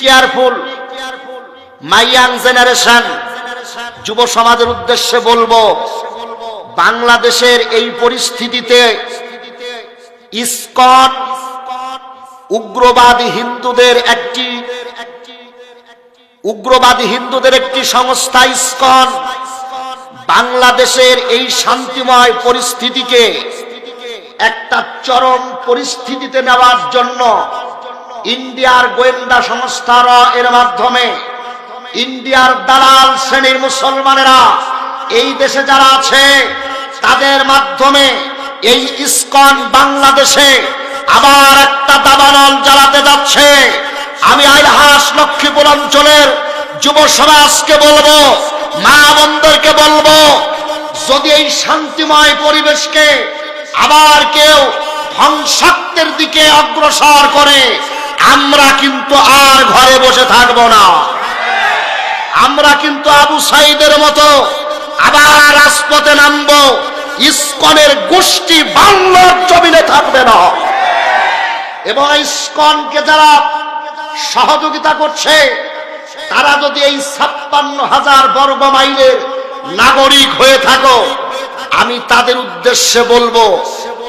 Careful মাই young generation. যুব সমাজের উদ্দেশ্যে বলবো, বাংলাদেশের এই পরিস্থিতিতে ইসকন উগ্রবাদী হিন্দুদের একটি সংস্থা। ইসকন বাংলাদেশের এই শান্তিময় পরিস্থিতিকে একটা চরম পরিস্থিতিতে নেওয়ার জন্য ইন্ডিয়ার গোয়েন্দা সংস্থারা এর মাধ্যমে ইন্ডিয়ার দালাল শ্রেণীর মুসলমানেরা এই দেশে যারা আছে তাদের মাধ্যমে এই ইসকন বাংলাদেশে আবার একটা দাবানল জ্বালাতে যাচ্ছে। আমি আইলহাস লক্ষ্মীপুর অঞ্চলের যুব সমাজকে বলবো, মা বোনদেরকে বলবো, যদি এই শান্তিময় পরিবেশকে আবার কেউ ধ্বংসাত্মের দিকে অগ্রসর করে, আমরা কিন্তু আর ঘরে বসে থাকবো না। আমরা কিন্তু আবু সাইদের মতো আবার রাজপথে নামবো। ইসকনের গোষ্ঠী বাংলার জমিনে থাকবে না। এবং ইসকনকে যারা সহযোগিতা করছে তারা যদি এই 56,000 বর্গ মাইলের নাগরিক হয়ে থাকো, আমি তাদের উদ্দেশ্যে বলবো,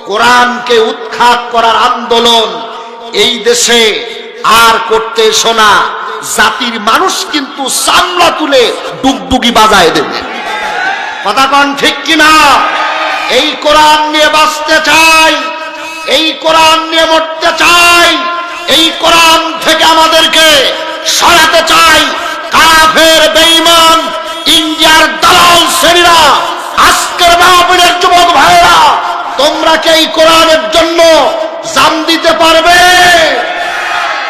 কোরআনকে উৎখাত করার আন্দোলন এই দেশে আর করতে এসো না। জাতির মানুষ কিন্তু চামড়া তুলে ডুগডুগি বাজায় দেবে। কথা কোন ঠিক কিনা? এই কোরআন নিয়ে বাঁচতে চাই, এই কোরআন নিয়ে মরতে চাই, এই কোরআন থেকে আমাদেরকে সরাতে চাই কাফের বেঈমান ইন্ডিয়ার দালাল শ্রেণীরা। আজকের মাহফিলের যুবক ভাইরা, তোমরা কি এই কোরআনের জন্য জান দিতে পারবে?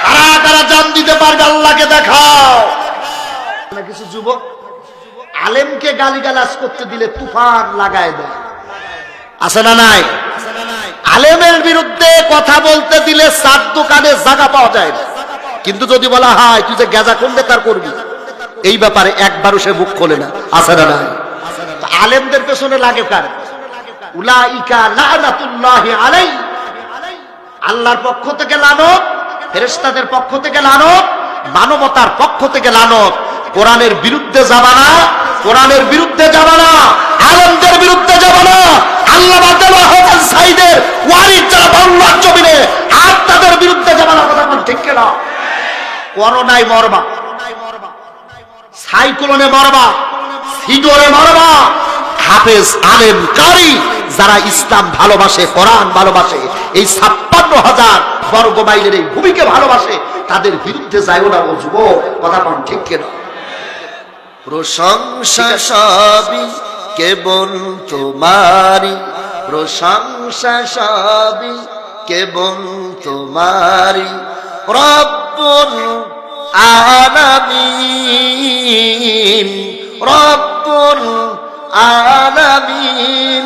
কারা কারা জান দিতে পারবে? আল্লাহকে দেখাও। কিছু যুবক আলেমকে গালিগালাজ করতে দিলে তুফান লাগায় দেয়, আছে না নাই? আলেমের বিরুদ্ধে কথা বলতে দিলে চার দোকানে জায়গা পাওয়া যায় না। কিন্তু যদি বলা হয় তুই যে গেজা করলে তার করবি, এই ব্যাপারে একবারও সে মুখ খোলে না, আছে না নাই? আলেমদের পেছনে লাগে কার? উলাইকা লানাতুল্লাহি আলাইহি, আল্লাহর পক্ষ থেকে লানত, ফেরেশতাদের পক্ষ থেকে লানত, মানবতার পক্ষ থেকে লানত। কোরআনের বিরুদ্ধে যাবা না, কোরআনের বিরুদ্ধে যাবা না, আলেমদের বিরুদ্ধে যাবা না। আল্লাহ বাদলা হোসেন সাইদের ওয়ারিস যারা বাংলার জমিনে, আর তাদের বিরুদ্ধে যাবা না। কথা বল ঠিক কিনা? করোনায় মরবা, সাইক্লোনে মরবা, সিডরে মরবা, হাফেজ আলেম কারি যারা ইসলাম ভালোবাসে, কোরআন ভালোবাসে, এই 56,000 বর্গ মাইলের এই ভূমিকে ভালোবাসে, তাদের বিরুদ্ধে যাইও না। ও যুবক, কথা কোন ঠিক কিনা? প্রশংসা সবই কেবল তোমারি, প্রশংসা সবই কেবল তোমারি। রব্বুল আলামিন, রব্বুল আলামিন,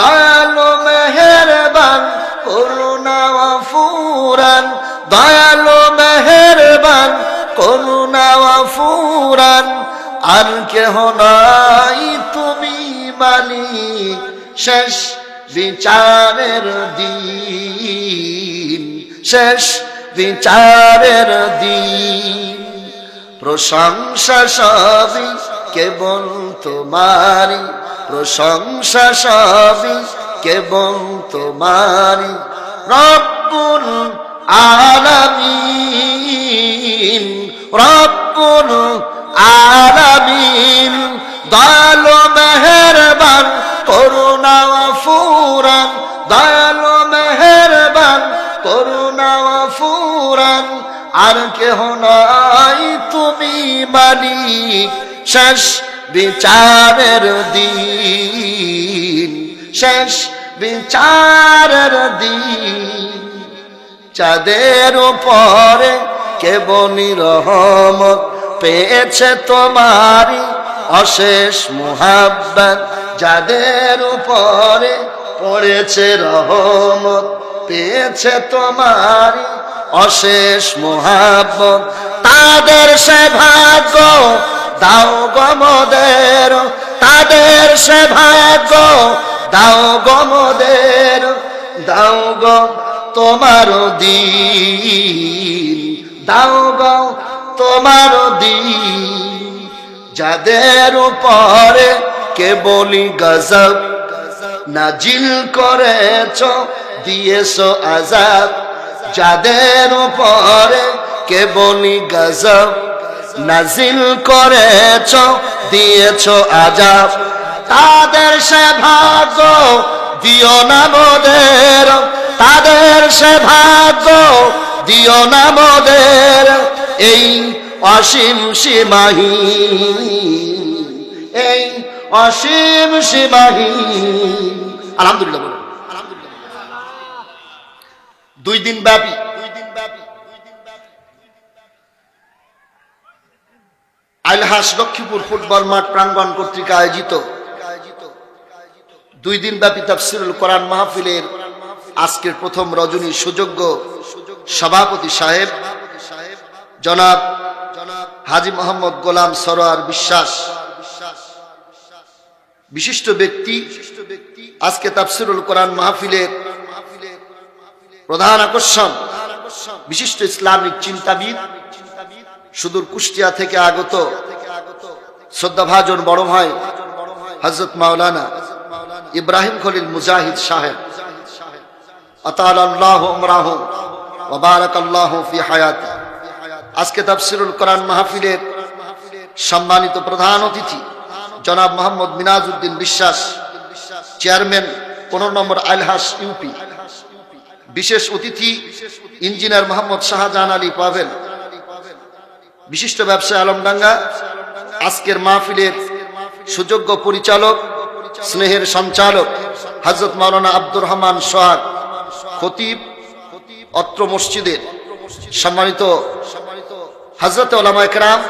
দয়ালু মেহেরবান করুণা গফুরান, দয়ালু মেহেরবান করুণা গফুরান। আর কেহ নাই তুমি মালিক শেষ বিচারের দিন, শেষ বিচারের দিন। প্রশংসা সবই কেবল তোমারি, প্রশংসা সবই কেবল তোমারি। রব্বুল আলামিন, রব্বুল আলামিন, দয়ালু মেহেরবান করুণা গফুরান, দয়ালু মেহেরবান করুণা গফুরান। আর কেহ নাই তুমি মালিক শেষ বিচারের দিন, শেষ বিচারের দিন। চাঁদের উপরে কেবলি রহমত পেয়েছে তোমারি অশেষ মুহাব্বত, যাদের উপরে পড়েছে রহমত পেয়েছে তোমারি অশেষ মুহাব্বত। তাদের সে ভাগ্য দাও গো মোদের, তাদের সে ভাগ্য দাও গো মোদের, দাও গো তোমার দিন, দাও গো তোমার দিন, যাদের উপরে কেবলই গজব নাজিল করেছ দিয়েছো আযাব, যাদের উপরে কেবলই গজব নাজিল করেছ দিয়েছো আযাব, তাদের সে ভাগ্য দিও না মোদের, তাদের সে ভাগ্য দিও না মোদের, এই অসীম সীমাহীন, এই অসীম সীমাহীন। আলহামদুলিল্লাহ বলুন। 2 দিন ব্যাপী আইলহাস লক্ষ্মীপুর ফুটবল মাঠ প্রাঙ্গণ কর্তৃক আয়োজিত 2 দিন ব্যাপী তাফসীরুল কোরআন মাহফিলের আজকের প্রথম রজনী সুযোগ্য সভাপতি সাহেব জনাব হাজী মোহাম্মদ গোলাম সরোয়ার বিশ্বাস, বিশিষ্ট ব্যক্তি, আজকে তাফসীরুল কোরআন মাহফিলের প্রধান আকর্ষণ, বিশিষ্ট ইসলামিক চিন্তাবিদ, সুদূর কুষ্টিয়া থেকে আগত শ্রদ্ধাভাজন বড় ভাই হযরত মাওলানা ইব্রাহিম খলিল মুজাহিদ সাহেব, আতালাল্লাহু উমরাহু ওয়া বারাকাল্লাহু ফি হায়াতি। আজকে তাফসীরুল কোরআন মাহফিলের সম্মানিত প্রধান অতিথি জনাব মোহাম্মদ মিনাজউদ্দিন বিশ্বাস, চেয়ারম্যান 15 নম্বর আইলহাস ইউপি। বিশেষ অতিথি ইঞ্জিনিয়ার মোহাম্মদ শাহজাহান আলী পাভেল, বিশিষ্ট ব্যবসায়ী আলমডাঙ্গা। আজকের মাহফিলের সুযোগ্য পরিচালক, স্নেহের সঞ্চালক হযরত মাওলানা আব্দুর রহমান সোহাগ, খতিব অত্র মসজিদের। সম্মানিত হযরত উলামায়ে কেরাম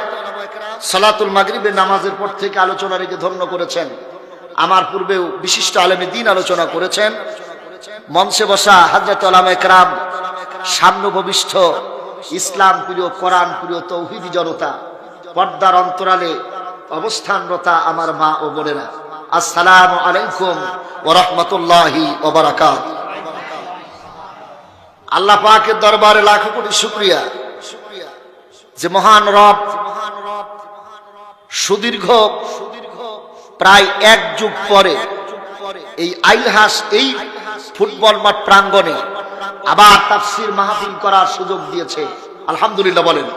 সালাতুল মাগরিবের নামাজের পর থেকে আলোচনা রেখে ধন্য করেছেন। আমার পূর্বেও বিশিষ্ট আলেমে দ্বীন আলোচনা করেছেন। মঞ্চে বসা হযরত উলামায়ে কেরাম, সামনে-ভবিষ্ঠ ইসলাম প্রিয়, কোরআন প্রিয় তৌহিদি জনতা, পর্দার অন্তরালে অবস্থানরতা আমার মা ও বোনেরা, আসসালামু আলাইকুম ওয়া রাহমাতুল্লাহি ওয়া বারাকাতুহু। আল্লাহ পাকের দরবারে লাখো কোটি শুকরিয়া যে মহান রব সুদীর্ঘ প্রায় 1 যুগ পরে এই আইলহাস, এই ফুটবল মাঠ প্রাঙ্গণে আবার তাফসীর মাহফিল করার সুযোগ দিয়েছে। আলহামদুলিল্লাহ বলেন।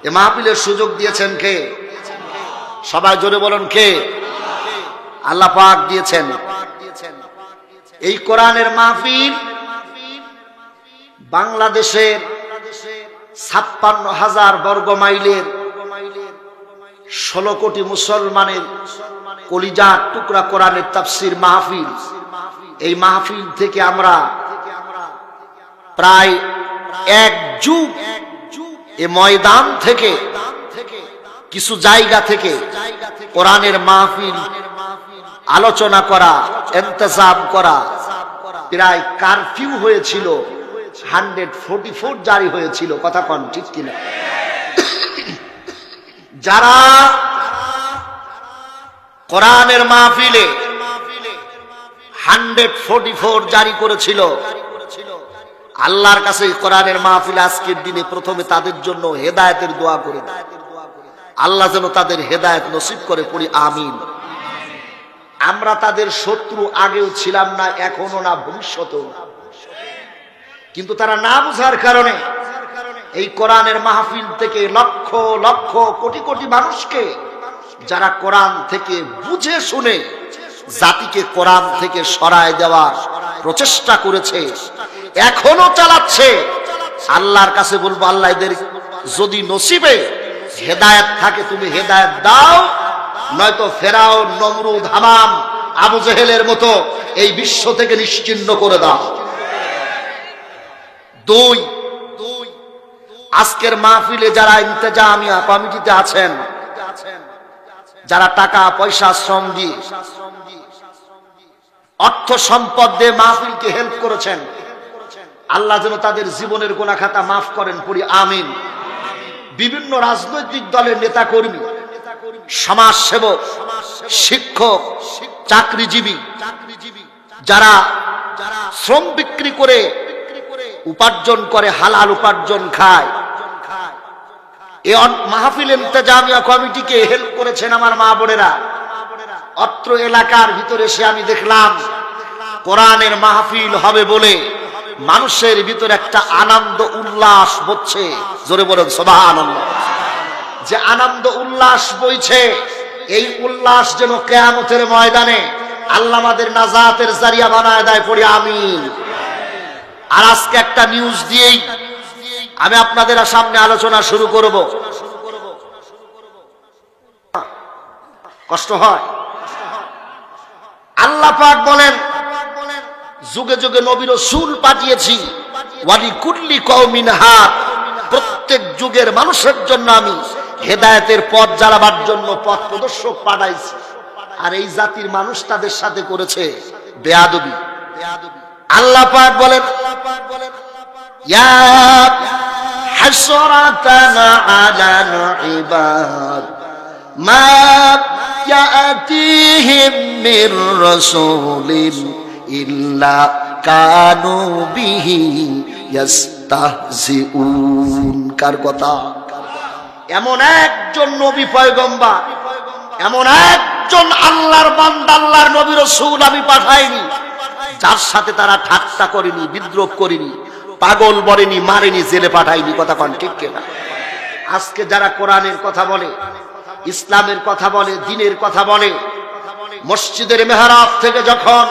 এই মাহফিলের সুযোগ দিয়েছেন কে? সবাই জোরে বলেন কে? আল্লাহ পাক দিয়েছেন। এই কোরআনের মাহফিল বাংলাদেশের 56,000 বর্গ মাইলের 16 কোটি মুসলমানের কলিজার টুকরা কোরআনের তাফসীর মাহফিল। এই মাহফিল থেকে আমরা প্রায় 1 যুগ এই ময়দান থেকে, কিছু জায়গা থেকে কোরআনের মাহফিল আলোচনা করা, ইন্তজাম করা, প্রায় কারফিউ হয়েছিল, 144 জারি হয়েছিল। কথা কোন ঠিক কিনা? যারা কোরআনের মাহফিলে 144 জারি করেছিল, আল্লাহর কাছে কোরআনের মাহফিল আজকের দিনে প্রথমে তাদের জন্য হেদায়েতের দোয়া করে, আল্লাহ যেন তাদের হেদায়েত নসিব করে, পড়ি আমিন। আমরা তাদের শত্রু আগেও ছিলাম না, এখনো না, ভবিষ্যতেও না। কিন্তু তারা না বুঝার কারণে এই কোরআনের মাহফিল থেকে লক্ষ লক্ষ কোটি কোটি মানুষকে, যারা কোরআন থেকে বুঝে শুনে জাতিকে কোরআন থেকে সরায় দেওয়ার প্রচেষ্টা করেছে, এখনো চালাচ্ছে। আল্লাহর কাছে বলবো, আল্লাহ এদের যদি নসিবে হেদায়েত থাকে তুমি হেদায়েত দাও, নয়তো ফেরাউন, নমরুদ, হামান, আবু জেহেলের মতো এই বিশ্ব থেকে নিশ্চিহ্ন করে দাও। 2, আজকের মাহফিলে যারা ইন্তেজামিয়া কমিটিতে আছেন, যারা টাকা পয়সা শ্রম দিয়ে, অর্থ সম্পদ দিয়ে মাহফিলকে হেল্প করেছেন, আল্লাহ যেন তাদের জীবনের গুনাহ খাতা মাফ করেন, পড়ি আমিন। বিভিন্ন রাজনৈতিক দলের নেতা কর্মী, সমাজ সেবক, শিক্ষক, চাকরিজীবী, যারা শ্রম বিক্রি করে উপার্জন করে, হালাল উপার্জন খায়, এই মাহফিল ইন্তেজামিয়া কমিটিকে হেল্প করেছেন আমার মা বোনেরা। অত্র এলাকার ভিতরে সে আমি দেখলাম কোরআনের মাহফিল হবে বলে মানুষের ভিতরে একটা আনন্দ উল্লাস বইছে, জোরে বলেন সুবহানাল্লাহ। যে আনন্দ উল্লাস বইছে, এই উল্লাস যেন কিয়ামতের ময়দানে আল্লাহ আমাদের নাজাতের জারিয়া বানায় দেয়, পড়ি আমিন। আর আজকে একটা নিউজ দিয়েই আমি আপনাদের সামনে আলোচনা শুরু করব। কষ্ট হয়। আল্লাহ পাক বলেন, যুগে যুগে নবী রাসূল পাঠিয়েছি, ওয়ালি কুল্লি কওমিন হাদ, প্রত্যেক যুগের মানুষের জন্য আমি হেদায়েতের পথ জ্বালাবার জন্য পথ প্রদর্শক পাঠাইছি। আর এই জাতির মানুষ তাদের সাথে করেছে বেয়াদবি। আল্লাহ পাক বলেন, ইয়া হাসরাতান আলাল ইবাদ মা ইয়াতিহিম মির রাসূলিন ইল্লা কানু বিহি ইস্তাহজিউন। কার কথা? এমন একজন নবী পয়গম্বর, এমন একজন আল্লাহর বান্দা, আল্লাহর নবী রাসূল আমি পাঠাইনি যার সাথে তারা ঠাট্টা করেনি, বিদ্রোহ করেনি, পাগল বলেনি, মারেনি, জেলে পাঠাইনি। কথা কোন ঠিক কিনা? আজকে যারা কোরআনের কথা বলে, ইসলামের কথা বলে, দ্বীনের কথা বলে, মসজিদের মেহরাব থেকে যখন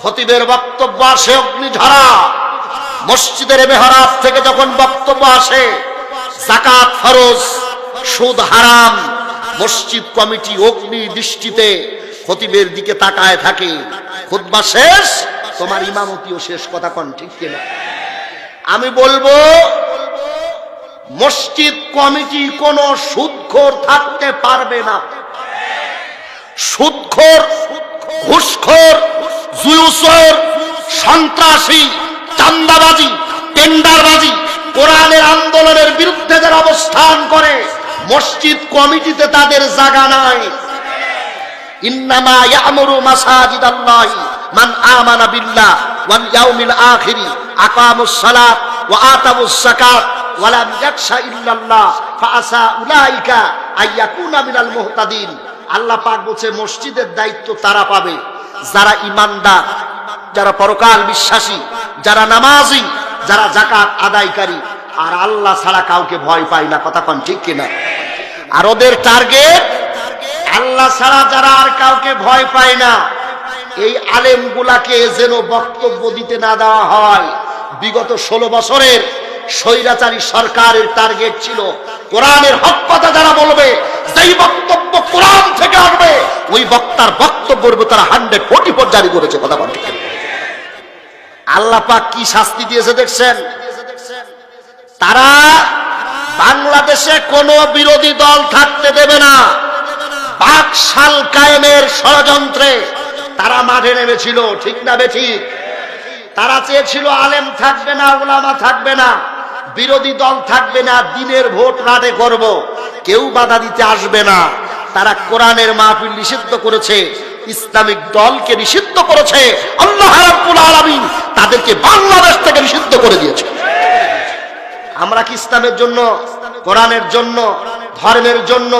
খতিবের বক্তব্য আসে অগ্নিঝরা, মসজিদের মেহরাব থেকে যখন বক্তব্য আসে যাকাত ফরজ, সুদ হারাম, মসজিদ কমিটি অগ্নি দৃষ্টিতে খতিবের দিকে তাকায় থাকে। খুতবা শেষ, তোমার ইমামতিও শেষ। কথা কোন ঠিক কিনা? আমি বলবো মসজিদ কমিটি কোন সুদখোর থাকতে পারবে না। সুদখোর, ঘুষখোর, জুয়ুসর, সন্ত্রাসী, চান্দাবাজি, টেন্ডারবাজি, কোরআনের আন্দোলনের বিরুদ্ধে যারা অবস্থান করে, মসজিদ কমিটিতে তাদের জায়গা নাই। ইন্নামা ইয়ামুরু মাসাজিদাল্লাহি মান আমানা বিল্লাহ ওয়াল ইয়াউমিল আখির আকামুস সালাত ওয়া আতাবুস যাকাত ওয়া লাম ইয়াখশা ইল্লাল্লাহ ফাআসা উলাইকা আইয়াকুনা মিনাল মুহতাদিন। আল্লাহ পাক বলেছে মসজিদের দায়িত্ব তারা পাবে যারা ঈমানদার, যারা পরকাল বিশ্বাসী, যারা নামাজি, যারা যাকাত আদায়কারী, আর আল্লাহ ছাড়া কাউকে ভয় পায় না। কথা কোন ঠিক কিনা? আর ওদের টার্গেট আল্লাহ ছাড়া যারা আর কাউকে ভয় পায় না, এই আলেমগুলাকে যেন বক্তব্য দিতে না দেওয়া হয়। বিগত 16 বছরের স্বৈরাচারী সরকারের টার্গেট ছিল কোরআনের হক কথা যারা বলবে, যেই বক্তব্য কোরআন থেকে আসবে ওই বক্তার বক্তব্যের উপর তারা 144 জারি করেছে। কথা বলতে আল্লাহ পাক কি শাস্তি দিয়েছে দেখছেন? তারা বাংলাদেশে কোনো বিরোধী দল থাকতে দেবে না। বাকশাল কায়েমের ষড়যন্ত্রে তারা মাঠে নেমেছিল, ঠিক না বেঠিক? তারা চেয়েছিল আলেম থাকবে না, উলামা থাকবে না, বিরোধী দল থাকবে না, দিনের ভোট রাতে করব, কেউ বাধা দিতে আসবে না। তারা কোরআনের মাহফিল নিষিদ্ধ করেছে, ইসলামিক দলকে নিষিদ্ধ করেছে। আল্লাহ রাব্বুল আলামিন তাদেরকে বাংলাদেশ থেকে নিষিদ্ধ করে দিয়েছে। আমরা কি ইসলামের জন্য, কোরআনের জন্য, ধর্মের জন্য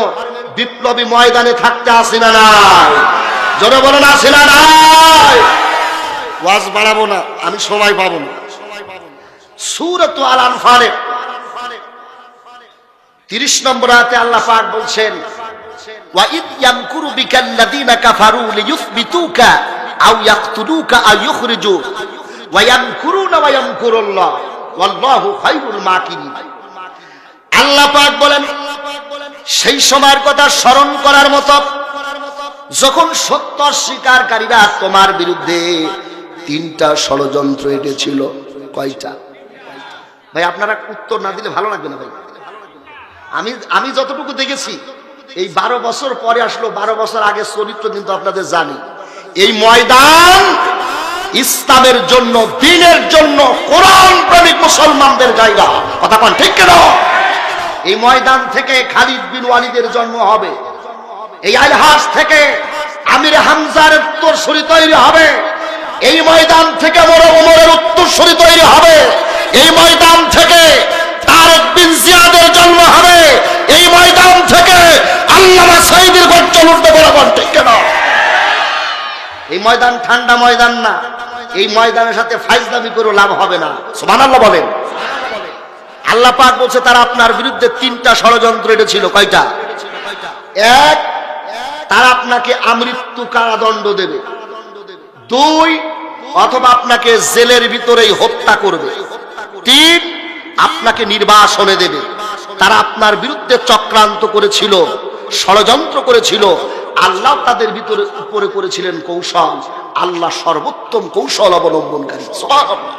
বিপ্লবী ময়দানে থাকতে আসি না? নাই? জোরে বলেন আসি না? নাই? ওয়াজ বাড়াবো না, আমি সময় পাবো না। সূরাত আল আনফালে 30 নম্বর আয়াতে আল্লাহ পাক বলছেন, ওয়া ইদ ইয়ামকুরু বিকাল্লাযীনা কাফারু লিয়ুসবিতুকা আও ইয়াকতুলুকা আও ইখরিজুক ওয়া ইয়ামকুরুনা ওয়া ইয়ামকুরুল্লাহ ওয়াল্লাহু খায়রুল মাকিরিন। আল্লাহ পাক বলেন, সেই সময়ের কথা স্মরণ করার মতো যখন সত্য স্বীকারকারীরা তোমার বিরুদ্ধে 3টা ষড়যন্ত্র এঁটেছিল। কয়টা? ভাই আপনারা উত্তর না দিলে ভালো লাগবে না ভাই। আমি যতটুকু দেখেছি, এই 12 বছর পরে আসলো, 12 বছর আগে চরিত্র কিন্তু আপনাদের জানি। এই ময়দান ইসলামের জন্য, দ্বীনের জন্য, কোরআন প্রেমিক মুসলমানদের জায়গা। কথা কোন ঠিক কেন? এই ময়দান থেকে খালিদ বিন ওয়ালিদের জন্ম হবে, এই আলহাস থেকে আমির হামজার উত্তরসূরি তৈরি হবে, এই ময়দান থেকে ওমরের উত্তরসূরি তৈরি হবে, এই ময়দান থেকে তারেক বিন জিয়াদের জন্ম হবে, উচ্চ উঠবে বরাবর, ঠিক কেন? এই ময়দান ঠান্ডা ময়দান না, এই ময়দানের সাথে ফাইজলামি করে লাভ হবে না। সুবহানাল্লাহ বলেন। আল্লাহ পাক বলছে তারা আপনার বিরুদ্ধে 3টা ষড়যন্ত্র এটেছিল। কয়টা? এক, তারা আপনাকে আমৃত্যু কারাদণ্ড দেবে। 2, অথবা আপনাকে জেলের ভিতরেই হত্যা করবে। 3, আপনাকে নির্বাসনে দেবে। তারা আপনার বিরুদ্ধে চক্রান্ত করেছিল, ষড়যন্ত্র করেছিল। আল্লাহ তাদের ভিতরে উপরে করেছিলেন কৌশল। আল্লাহ সর্বোত্তম কৌশল অবলম্বনকারী। সুবহানাল্লাহ।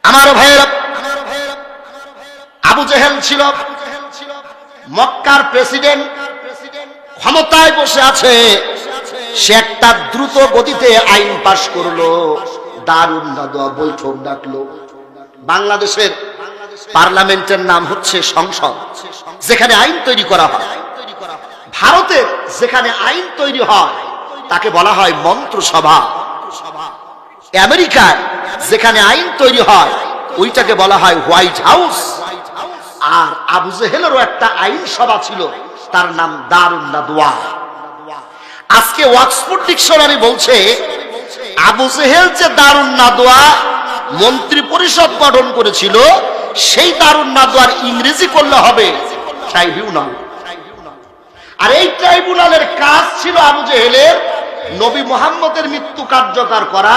আমার ভাইয়েরা, আবু জেহেল ছিল মক্কার প্রেসিডেন্ট, ক্ষমতায় বসে আছে। সে একটা দ্রুত গতিতে আইন পাশ করলো, দারুন নাদোয়া বৈঠক ডাকলো। বাংলাদেশের পার্লামেন্টের নাম হচ্ছে সংসদ, যেখানে আইন তৈরি করা হয়। ভারতের যেখানে আইন তৈরি হয় তাকে বলা হয় মন্ত্রিসভা। আমেরিকায় যেখানে আইন তৈরি হয় ওইটাকে বলা হয় হোয়াইট হাউস। আর আবু জেহেলেরও একটা আইন সভা ছিল, তার নাম দারুন নাদওয়া। আজকে অক্সফোর্ড ডিকশনারি বলছে আবু জেহেল যে দারুন নাদওয়া মন্ত্রী পরিষদ গঠন করেছিল, সেই দারুন নাদওয়ার ইংরেজি করলে হবে ট্রাইব্যুনাল। আর এই ট্রাইব্যুনালের কাজ ছিল আবু জেহেলের নবী মুহাম্মদের মৃত্যু কার্যকর করা,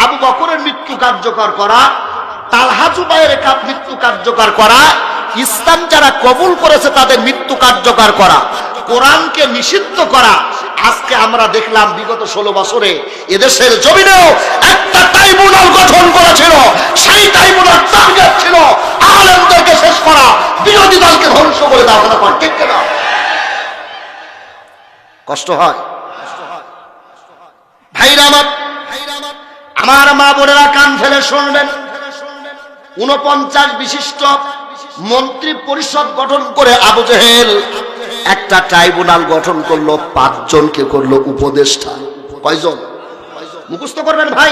আবু বকরের মৃত্যু কার্যকর করা, তালহা জুবাইরের মৃত্যু কার্যকর করা, ইসলাম যারা কবুল করেছে তাদের মৃত্যু কার্যকর করা, কোরআনকে নিষিদ্ধ করা। আজকে আমরা দেখলাম বিগত 16 বছরে এদেশের জমিনেও একটা ট্রাইব্যুনাল গঠন করেছিল। সেই ট্রাইব্যুনাল টার্গেট ছিল আলেমদেরকে শেষ করা, বিরোধী দলকে ধ্বংস করে দেওয়া। কথা বল, ঠিক না? কষ্ট হয় ভাইরা আমার, আমার মা বোনেরা কান ফেলে শুনবেন। 49 বিশিষ্ট মন্ত্রী পরিষদ গঠন করে আবু জেহেল একটা ট্রাইব্যুনাল গঠন করলো, 5 জনকে করলো উপদেষ্টা। কয়জন? মুখস্থ করবেন ভাই।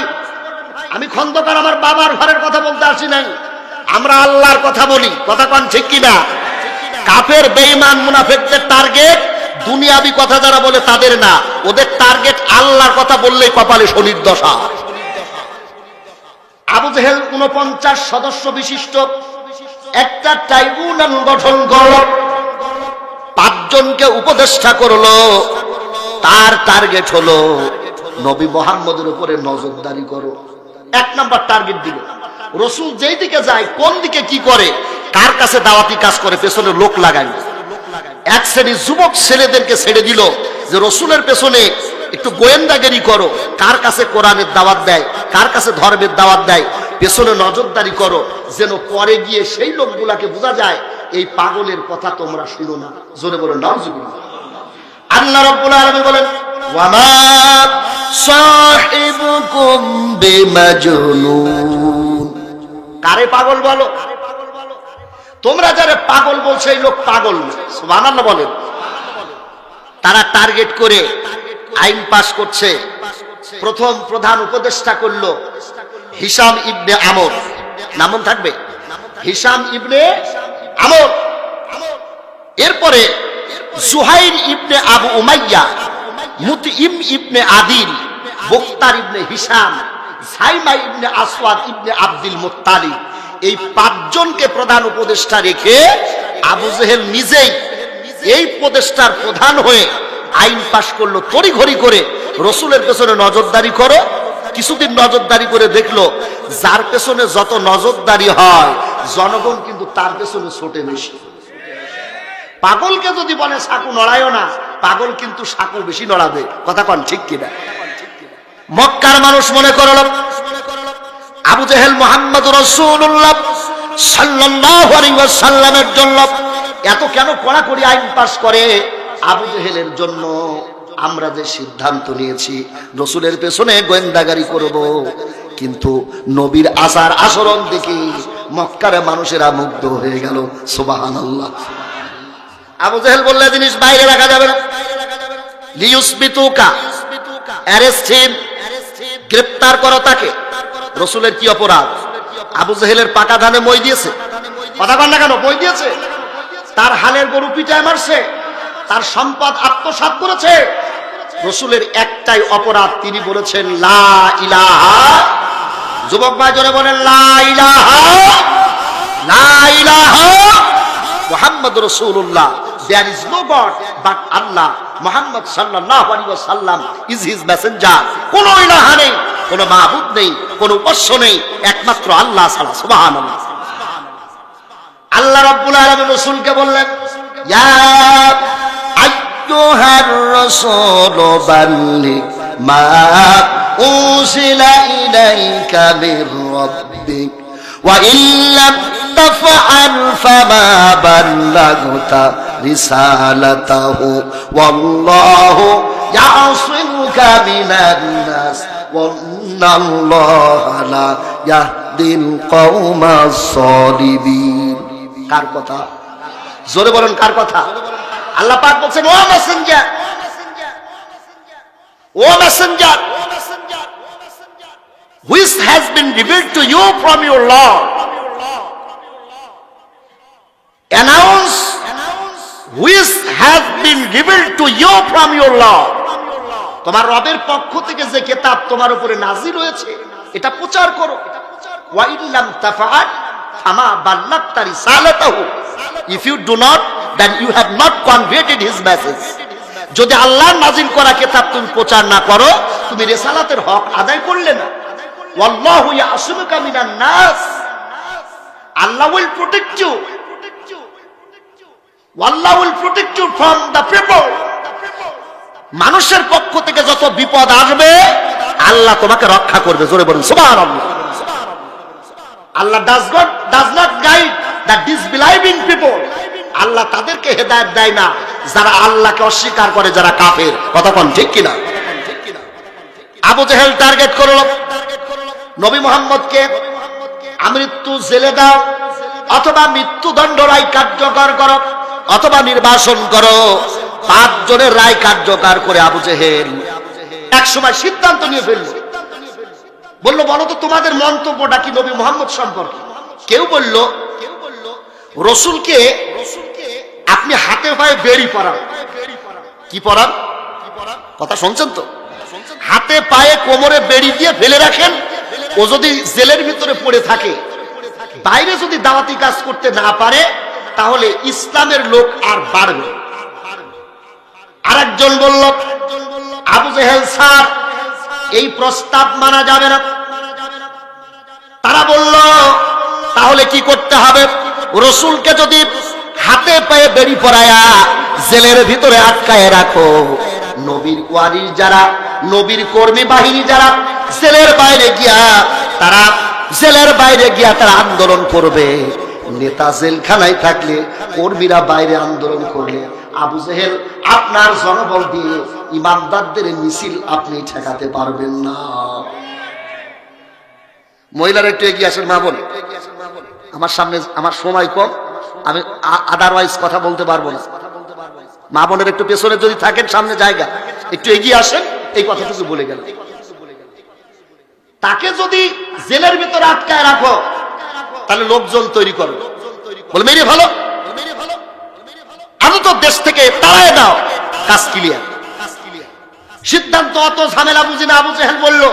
আমি খন্দকার আমার বাবার ঘরের কথা বলতে আসি নাই, আমরা আল্লাহর কথা বলি। কথা কন ঠিক কিনা? কাফের বেঈমান মুনাফিকদের টার্গেট দুনিয়াবি কথা যারা বলে তাদের না, ওদের টার্গেট আল্লাহর কথা বললেই কপালে শনির দশা। আবু জেহেল 49 সদস্য বিশিষ্ট একটা ট্রাইব্যুনাল গঠন করলো, 5 জনকে উপদেষ্টা করলো। তার টার্গেট হলো নবী মুহাম্মদের উপরে নজরদারি করো। 1 নাম্বার টার্গেট দিল, রাসূল যেই দিকে যায়, কোন দিকে কি করে, কার কাছে দাওয়াতি কাজ করে, পেছনে লোক লাগায়। এক শ্রেণীর যুবক ছেলেদেরকে ছেড়ে দিল যে রাসূলের পেছনে একটু গোয়েন্দাগিরি করো, কার কাছে কোরআনের দাওয়াত দেয়, কার কাছে ধর্মের দাওয়াত দেয়, পেছনে নজরদারি করো, যেন পরে গিয়ে সেই লোকগুলাকে বোঝা যায় এই পাগলের কথা তোমরা শুনো না। জোরে বলো নাউজুবিল্লাহ। আল্লাহ রাব্বুল আলামিন বলেন, ওয়ামা সাহিবুকুম বিমাজনুন। কারে পাগল বলো? তোমরা যারা পাগল বলছো এই লোক পাগল না। সুবহানাল্লাহ বলেন। তারা টার্গেট করে আইন পাস করছে। প্রথম প্রধান উপদেষ্টা করলো হিশাম ইবনে আমর, নাম থাকবে হিশাম ইবনে আমর। এরপরে সুহাইল ইবনে আবু উমাইয়া, মুতইম ইবনে আদিল, বক্তার ইবনে হিশাম, সাইমা ইবনে আসওয়াদ ইবনে আব্দুল মুত্তালিব। এই 5 জনকে প্রধান উপদেষ্টা রেখে আবু জেহেল নিজেই এই উপদেষ্টার প্রধান হয়ে আইন পাশ করলো তড়িঘড়ি করে, রাসূলের পেছনে নজরদারি করো। কিছুদিন নজরদারি করে দেখলো যার পেছনে যত নজরদারি হয় জনগণ কিন্তু তার পেছনে ছোটে বেশি। পাগলকে যদি বলে সাকু নড়ায়ও না, পাগল কিন্তু সাকু বেশি নড়াবে। কথা কন ঠিক কিনা? মক্কার মানুষ মনে করল আবু জেহেল মুহাম্মদুর রাসূলুল্লাহ সাল্লাল্লাহু আলাইহি ওয়াসাল্লামের জন্য এত কেন কড়াকড়ি আইন পাস করে? আবু জেহেলের জন্য আমরা যে সিদ্ধান্ত নিয়েছি রাসূলের পেছনে গোয়েন্দাগারি করব, কিন্তু নবীর আচার আচরণ দেখে মক্কার মানুষেরা মুগ্ধ হয়ে গেল। সুবহানাল্লাহ। আবু জেহেল বললে জিনিস বাইরে রাখা যাবে না। লিয়ুসবিতুকা, অ্যারেস্ট হিম, গ্রেফতার করো তাকে। রাসূলের কি অপরাধ? আবু জেহেলের পাকা ধানে মই দিয়েছে। কথা কন না কেন? মই দিয়েছে। তার হালের গরু পিটায় মারছে, তার সম্পদ আত্মসাৎ করেছে, রসুলের একটাই অপরাধ, তিনি বলেছেন লা ইলাহা। যুবক ভাই জোরে বলেন লা ইলাহা, লা ইলাহা মুহাম্মাদুর রাসূলুল্লাহ। There is no God but Allah. Muhammad সাল্লাল্লাহু আলাইহি ওয়াসাল্লাম is his messenger. কোনো ইলাহা নেই, কোনো মাবুদ নেই, কোনো উপাস্য নেই, একমাত্র আল্লাহ ছাড়া। সুবহানাল্লাহ। আল্লাহ রাব্বুল আলামিন রাসূলকে বললেন ইয়া আইয়ুহার রাসূল বাল্লিগ মা উনজিলা ইলাইকা মির রাব্বিক ওয়া ইল্লাম তাফআল ফামা বাল্লাগতা রিসালাতাহু ওয়াল্লাহু ইয়াসিমুকা মিনান নাস ওয়াল্লাহু লা ইয়াহদিল কওমাস সালিবিন। কার কথা? জোরে বলেন কার কথা? আল্লাহ পাক বলেন ও মেসেঞ্জার, ও messenger, which has been revealed to you from your Lord, announce which has been revealed to you from your Lord, তোমার রবের পক্ষ থেকে যে কিতাব তোমার উপরে নাযিল হয়েছে এটা প্রচার করো। ওয়া ইল্লাম তাফআল ফামা বাল্লাগতা রিসালাতাহু, if you do not then you have not conveyed his message. যদি আল্লাহর নাযিল করা কিতাব তুমি প্রচার না করো, তুমি রিসালাতের হক আদায় করলে না। ওয়াল্লাহু ইয়াসিমুকা মিনান নাস, আল্লাহ will protect you, Allah will protect you from the people. মানুষের পক্ষ থেকে যত বিপদ আসবে আল্লাহ তোমাকে রক্ষা করবে। জোরে বলুন সুবহানাল্লাহ। আল্লাহ does not guide the disbelieving people. আল্লাহ তাদেরকে হেদায়েত দেয় না যারা আল্লাহকে অস্বীকার করে, যারা কাফের। কথা কোন ঠিক কিনা? আবু জেহেল টার্গেট করলো নবী মুহাম্মদকে, মৃত্যু জেলে দাও অথবা মৃত্যুদণ্ড রায় কার্যকর করো অথবা নির্বাসন করো। 5 জনের রায় কার্যকর করে আবু জেহেল এক সময় সিদ্ধান্ত নিয়ে ফেলল। বলল বলো তো তোমাদের মন্তব্যটা কি নবী মুহাম্মদ সম্পর্কে? কেউ বলল রসুলকে আপনি হাতে পায়ে বেড়ি পরান। কি পরান? কথা শুনছেন তো? হাতে পায়ে কোমরে বেড়ি দিয়ে ফেলে রাখেন, ও যদি জেলের ভিতরে পড়ে থাকে, বাইরে যদি দাওয়াতি কাজ করতে না পারে, তাহলে ইসলামের লোক আর বাড়বে। আরেকজন বলল আবু জেহেল স্যার এই প্রস্তাব মানা যাবে না। তারা বলল তাহলে কি করতে হবে? রসুলকে যদি হাতে পায়ে বেড়ি পরায়া জেলের ভিতরে আটকায় রাখো, নবীর ওয়ারি যারা, নবীর কর্মী বাহিনী যারা জেলের বাইরে গিয়া তারা আন্দোলন করবে। নেতা জেলখানায় থাকলে কর্মীরা বাইরে আন্দোলন করলে আবু জেহেল আপনার জনবল দিয়ে ইমানদারদের মিছিল আপনি ঠেকাতে পারবেন না। মহিলারা একটু এগিয়ে আসেন। মা বলে আমার সামনে, আমার সময় কম, আমি আদারওয়াইজ কথা বলতে পারবো না। মা বোনের একটু পেছনে যদি থাকেন, সামনে জায়গা, একটু এগিয়ে আসেন। এই কথাটুকু বলে গেল, তাকে যদি জেলের ভিতরে আটকায় রাখো তাহলে লোকজন তৈরি করো, বলে মেরে ভালো, আমি তো দেশ থেকে তাড়ায় দাও, কাজ ক্লিয়ার। সিদ্ধান্ত অত ঝামেলা বুঝি না। আবু জেহেল বলল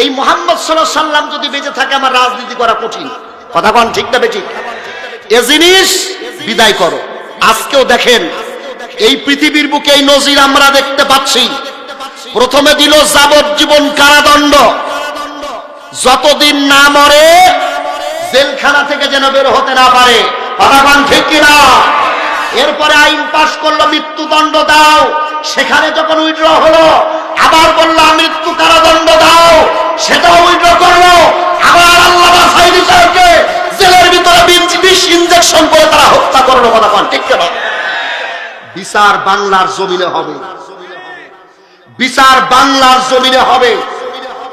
এই মুহাম্মদ সাল্লাল্লাহু আলাইহি ওয়াসাল্লাম যদি বেঁচে থাকে আমার রাজনীতি করা কঠিন। কথা কোন ঠিক না বেঠিক? এ জিনিস বিদায় করো। আজকেও দেখেন এই পৃথিবীর বুকে এই নজির আমরা দেখতে পাচ্ছি। প্রথমে দিল যাবজ্জীবন কারাদণ্ড, যতদিন না মরে জেলখানা থেকে যেন বের হতে না পারে। কথা কোন ঠিক কিনা? এরপরে আইন পাশ করলো মৃত্যুদণ্ড দাও, সেখানে যখন উইথড্র হলো আবার বললো মৃত্যু কারাদণ্ড দাও, সেটাও উইথড্র করলো। আবার আল্লাহ বাছাই বিচারকে জেলের ভিতরে 20 ইনজেকশন করে তারা হত্যা করলো। কথা কোন ঠিক কিনা? বিচার বাংলার জমিনে হবে, বিচার বাংলার জমিনে হবে।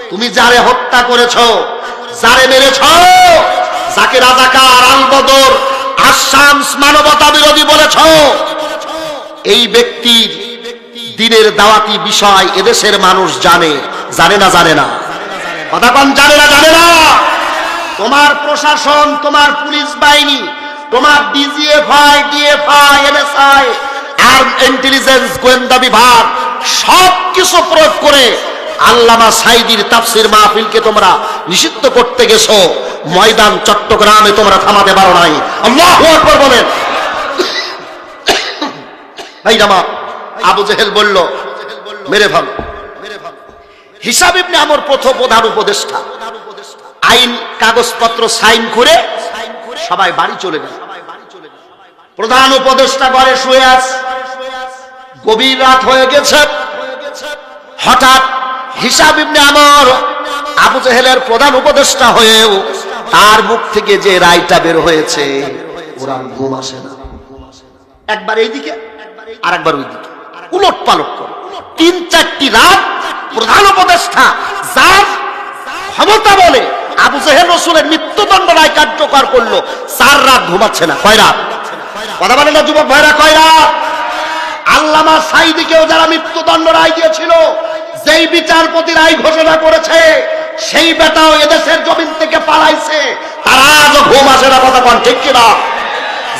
তুমি যারে হত্যা করেছো, যারে মেরেছো, যাকে রাজাকার, আলবদর, আশামস, মানবতা বিরোধী বলেছো, এই ব্যক্তির দিনের দাওয়াতি বিষয় এদেশের মানুষ জানে। জানে না? জানে না? কথা কোন জানে না? জানে না? তোমার প্রশাসন, তোমার পুলিশ বাহিনী, তোমার DGFI, DFI, NSI arm intelligence গোয়েন্দা বিভাগ সবকিছু প্রয়োগ করে আল্লামা সাইদির তাফসির মাহফিলকে তোমরা নিষিদ্ধ করতে গেছো, ময়দান চট্টগ্রামে তোমরা থামাতে পারো নাই। আল্লাহু আকবার বলেন। ভাই জামা, আবু জেহেল বলল মেরে ফেলো। হিসাব ইবনে আমর প্রথম প্রধান উপদেষ্টা, আইন কাগজপত্র সাইন করে সবাই বাড়ি চলে গেল। প্রধান উপদেষ্টা ঘরে শুয়ে আছে, গভীর রাত হয়ে গেছে। হঠাৎ হিসাব ইবনে আমর আবু জেহেলের প্রধান উপদেষ্টা হয়েও তার মুখ থেকে যে রায়টা বের হয়েছে, ওরা ঘুম আসে না। একবার এইদিকে আর একবার ওইদিকে উলট পালট করে 3-4টি রাত প্রধান উপদেষ্টা যার ক্ষমতা বলে আবু জেহেল রাসূলের মৃত্যুদণ্ড রায় কার্যকর করলো, 4 রাত ঘুমাচ্ছে না। কয় রাত? কথা বলে না যুবক ভাইরা, কয় রাত? আল্লামা সাইদিকেও যারা মৃত্যুদণ্ড রায় দিয়েছিল, যেই বিচারপতি রায় ঘোষণা করেছে, সেই বেটাও এদেশের জমিন থেকে পালাইছে, তার আজও ঘুম আসে না। কথা কোন ঠিক কিনা?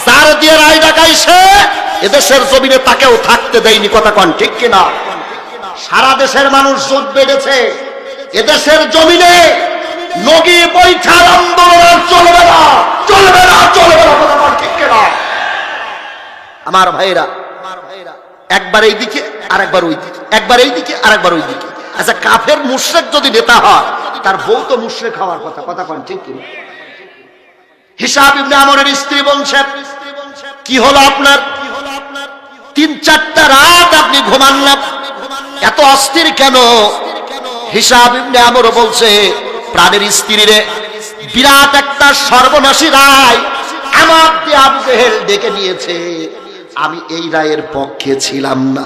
যার দিয়ে রায় ডাকাইছে এদেশের জমিনে তাকেও থাকতে দেয়নি। কথা কোন ঠিক কিনা? সারা দেশের মানুষ জোট বেঁধেছে, এদেশের জমিনে নগি বৈঠার আন্দোলন চলবে না, চলবে না, চলবে না। কথা কোন ঠিক কিনা? আমার ভাইরা, একবার এইদিকে আর একবার ওই দিকে, একবার এইদিকে আর একবার ওই দিকে। আচ্ছা, কাফের মুশরিক যদি নেতা হয়, তার বউ তো মুশরিক হওয়ার কথা। কথা কোন ঠিক কিনা? হিসাব ইবনে আমরের স্ত্রী বলছেন, কি হলো আপনার? 3-4টা রাত আপনি ঘুমান না, এত অস্থির কেন? হিসাব ইবনে আমর বলছে, প্রাণের স্ত্রী রে, বিরাট একটা সর্বনাশী রায় আমার দিয়ে আবু জেহেল ডেকে নিয়েছে, আমি এই রায়ের পক্ষে ছিলাম না।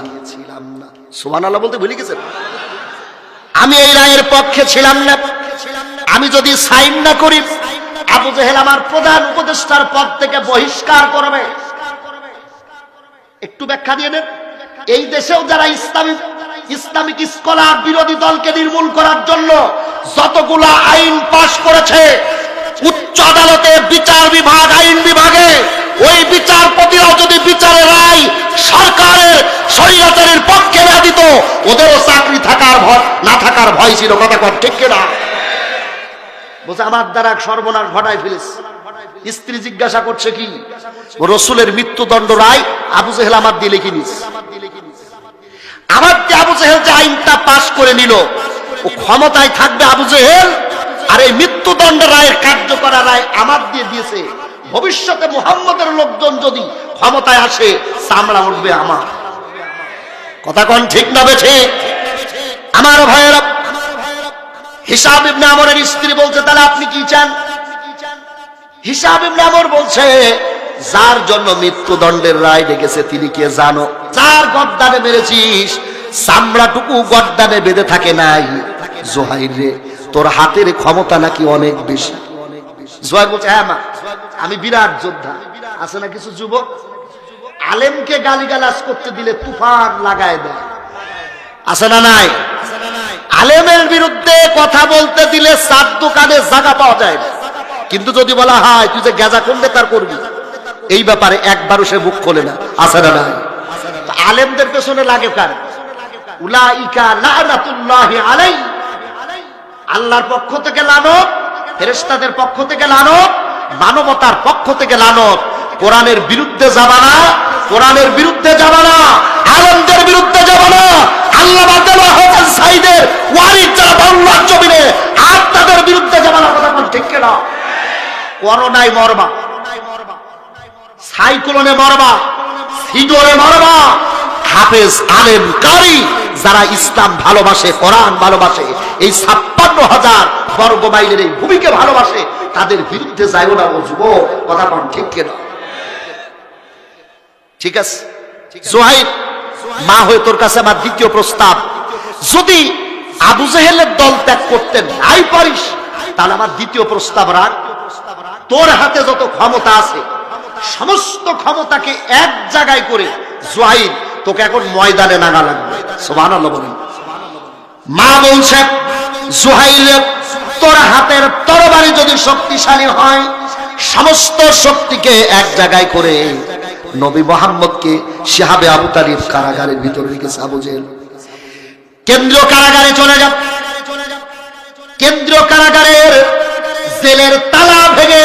সুবহানাল্লাহ বলতে ভুলে গেছেন? আমি এই রায়ের পক্ষে ছিলাম না। আমি যদি সাইন না করি, আবু জেহেল আমার প্রধান উপদেষ্টার পদ থেকে বহিষ্কার করবে। একটু ব্যাখ্যা দিয়ে নেন। এই দেশেও যারা ইসলামিক স্কলার বিরোধী দলকে নির্মূল করার জন্য যতগুলা আইন পাশ করেছে, উচ্চ আদালতে বিচার বিভাগ, আইন বিভাগে, ওই বিচারপতিরাও যদি বিচারের রায় সরকারের স্বৈরাচারের পক্ষে না দিত, ওদেরও চাকরি থাকার ভয় না থাকার ভয় ছিল। কথা কর ঠিক কিনা? বলছে আমার দ্বারা সর্বনাশ ঘটায় ফেলেছে। স্ত্রী জিজ্ঞাসা করছে, কি রসুলের মৃত্যুদণ্ড রায় আবু জেহেল আমার দিয়ে লিখে নিস? আমার দিয়ে আবু জেহেল যে আইনটা পাশ করে নিল, ও ক্ষমতায় থাকবে আবু জেহেল, আর এই মৃত্যুদণ্ড রায়ের কার্যকর রায় আমার দিয়ে দিয়েছে। ভবিষ্যতে মুহাম্মদের লোকজন যদি ক্ষমতায় আসে, চামড়া উঠবে আমার। কথা কোন ঠিক না বেঠে? আমার ভাইয়েরা, হিসাব ইবনে আমরের স্ত্রী বলছে, তাহলে আপনি কি চান? হিসাব ইবনে আমর বলছে, যার জন্য মৃত্যুদণ্ডের রায় ডেকেছে তিনি কে জানো? যার গর্দানে মেরেছিস, চামড়াটুকু গর্দানে বেঁধে থাকে নাই। জোহাইর রে, তোর হাতের ক্ষমতা নাকি অনেক বেশি। জোহাইর বলছে, হ্যাঁ মা, আমি বিরাট যোদ্ধা। আছে না কিছু যুবক, আলেমকে গালিগালাজ করতে দিলে তুফান লাগায় দেয়, আছে না নাই? আলেমের বিরুদ্ধে কথা বলতে দিলে 4 দোকানে জায়গা পাওয়া যায় না। কিন্তু যদি বলা হয় তুই যে গেজা করলে তার করবি, এই ব্যাপারে একবারও সে মুখ খোলে না, আছে না নাই? আলেমদের পেছনে লাগে কার? উলাইকা লানাতুল্লাহি আলাইহি, আল্লাহর পক্ষ থেকে লানত, ফেরেশতাদের পক্ষ থেকে লানত, মানবতার পক্ষ থেকে লানত। কোরআনের বিরুদ্ধে যাবা না, কোরআনের বিরুদ্ধে যাবা না, আলেমদের বিরুদ্ধে যাবা না। আল্লামা দেওয়ার হোসেন সাইদের ওয়ারিস যারা বাংলার জমিনে, আর তাদের বিরুদ্ধে যাবা না। কথা কোন ঠিক কিনা? করোনায় মরবা, সাইক্লোনে মরবা, সিডরে মরবা, হাফেজ আলেম কারি যারা ইসলাম ভালোবাসে, কোরআন ভালোবাসে, এই 56,000 বর্গ মাইলের এই ভূমিকে ভালোবাসে, তাদের বিরুদ্ধে যাইও না। বুঝবো কথা কোন ঠিক কিনা? ঠিক আছে জোহাইর, মা হয়ে তোর কাছে আমার দ্বিতীয় প্রস্তাব, যদি আবু জেহেলের দল ত্যাগ করতে নাই পারিস, তাহলে আমার দ্বিতীয় প্রস্তাব রাখ। তোর হাতে যত ক্ষমতা আছে, সমস্ত ক্ষমতাকে এক জায়গায় করে জোহাইর, তোকে এখন ময়দানে নাগা লাগবে। সুবহানাল্লাহ বলেন। মা বলছে, জোহাইর, তোর হাতের তরবারি যদি শক্তিশালী হয়, সমস্ত শক্তিকে এক জায়গায় করে নবী মুহাম্মদকে শিহাবে আবু তালিব কারাগারের ভিতরে রেখেছে আবু জেহেল। কেন্দ্রীয় কারাগারে চলে যাও, কেন্দ্রীয় কারাগারের জেলের তালা ভেঙে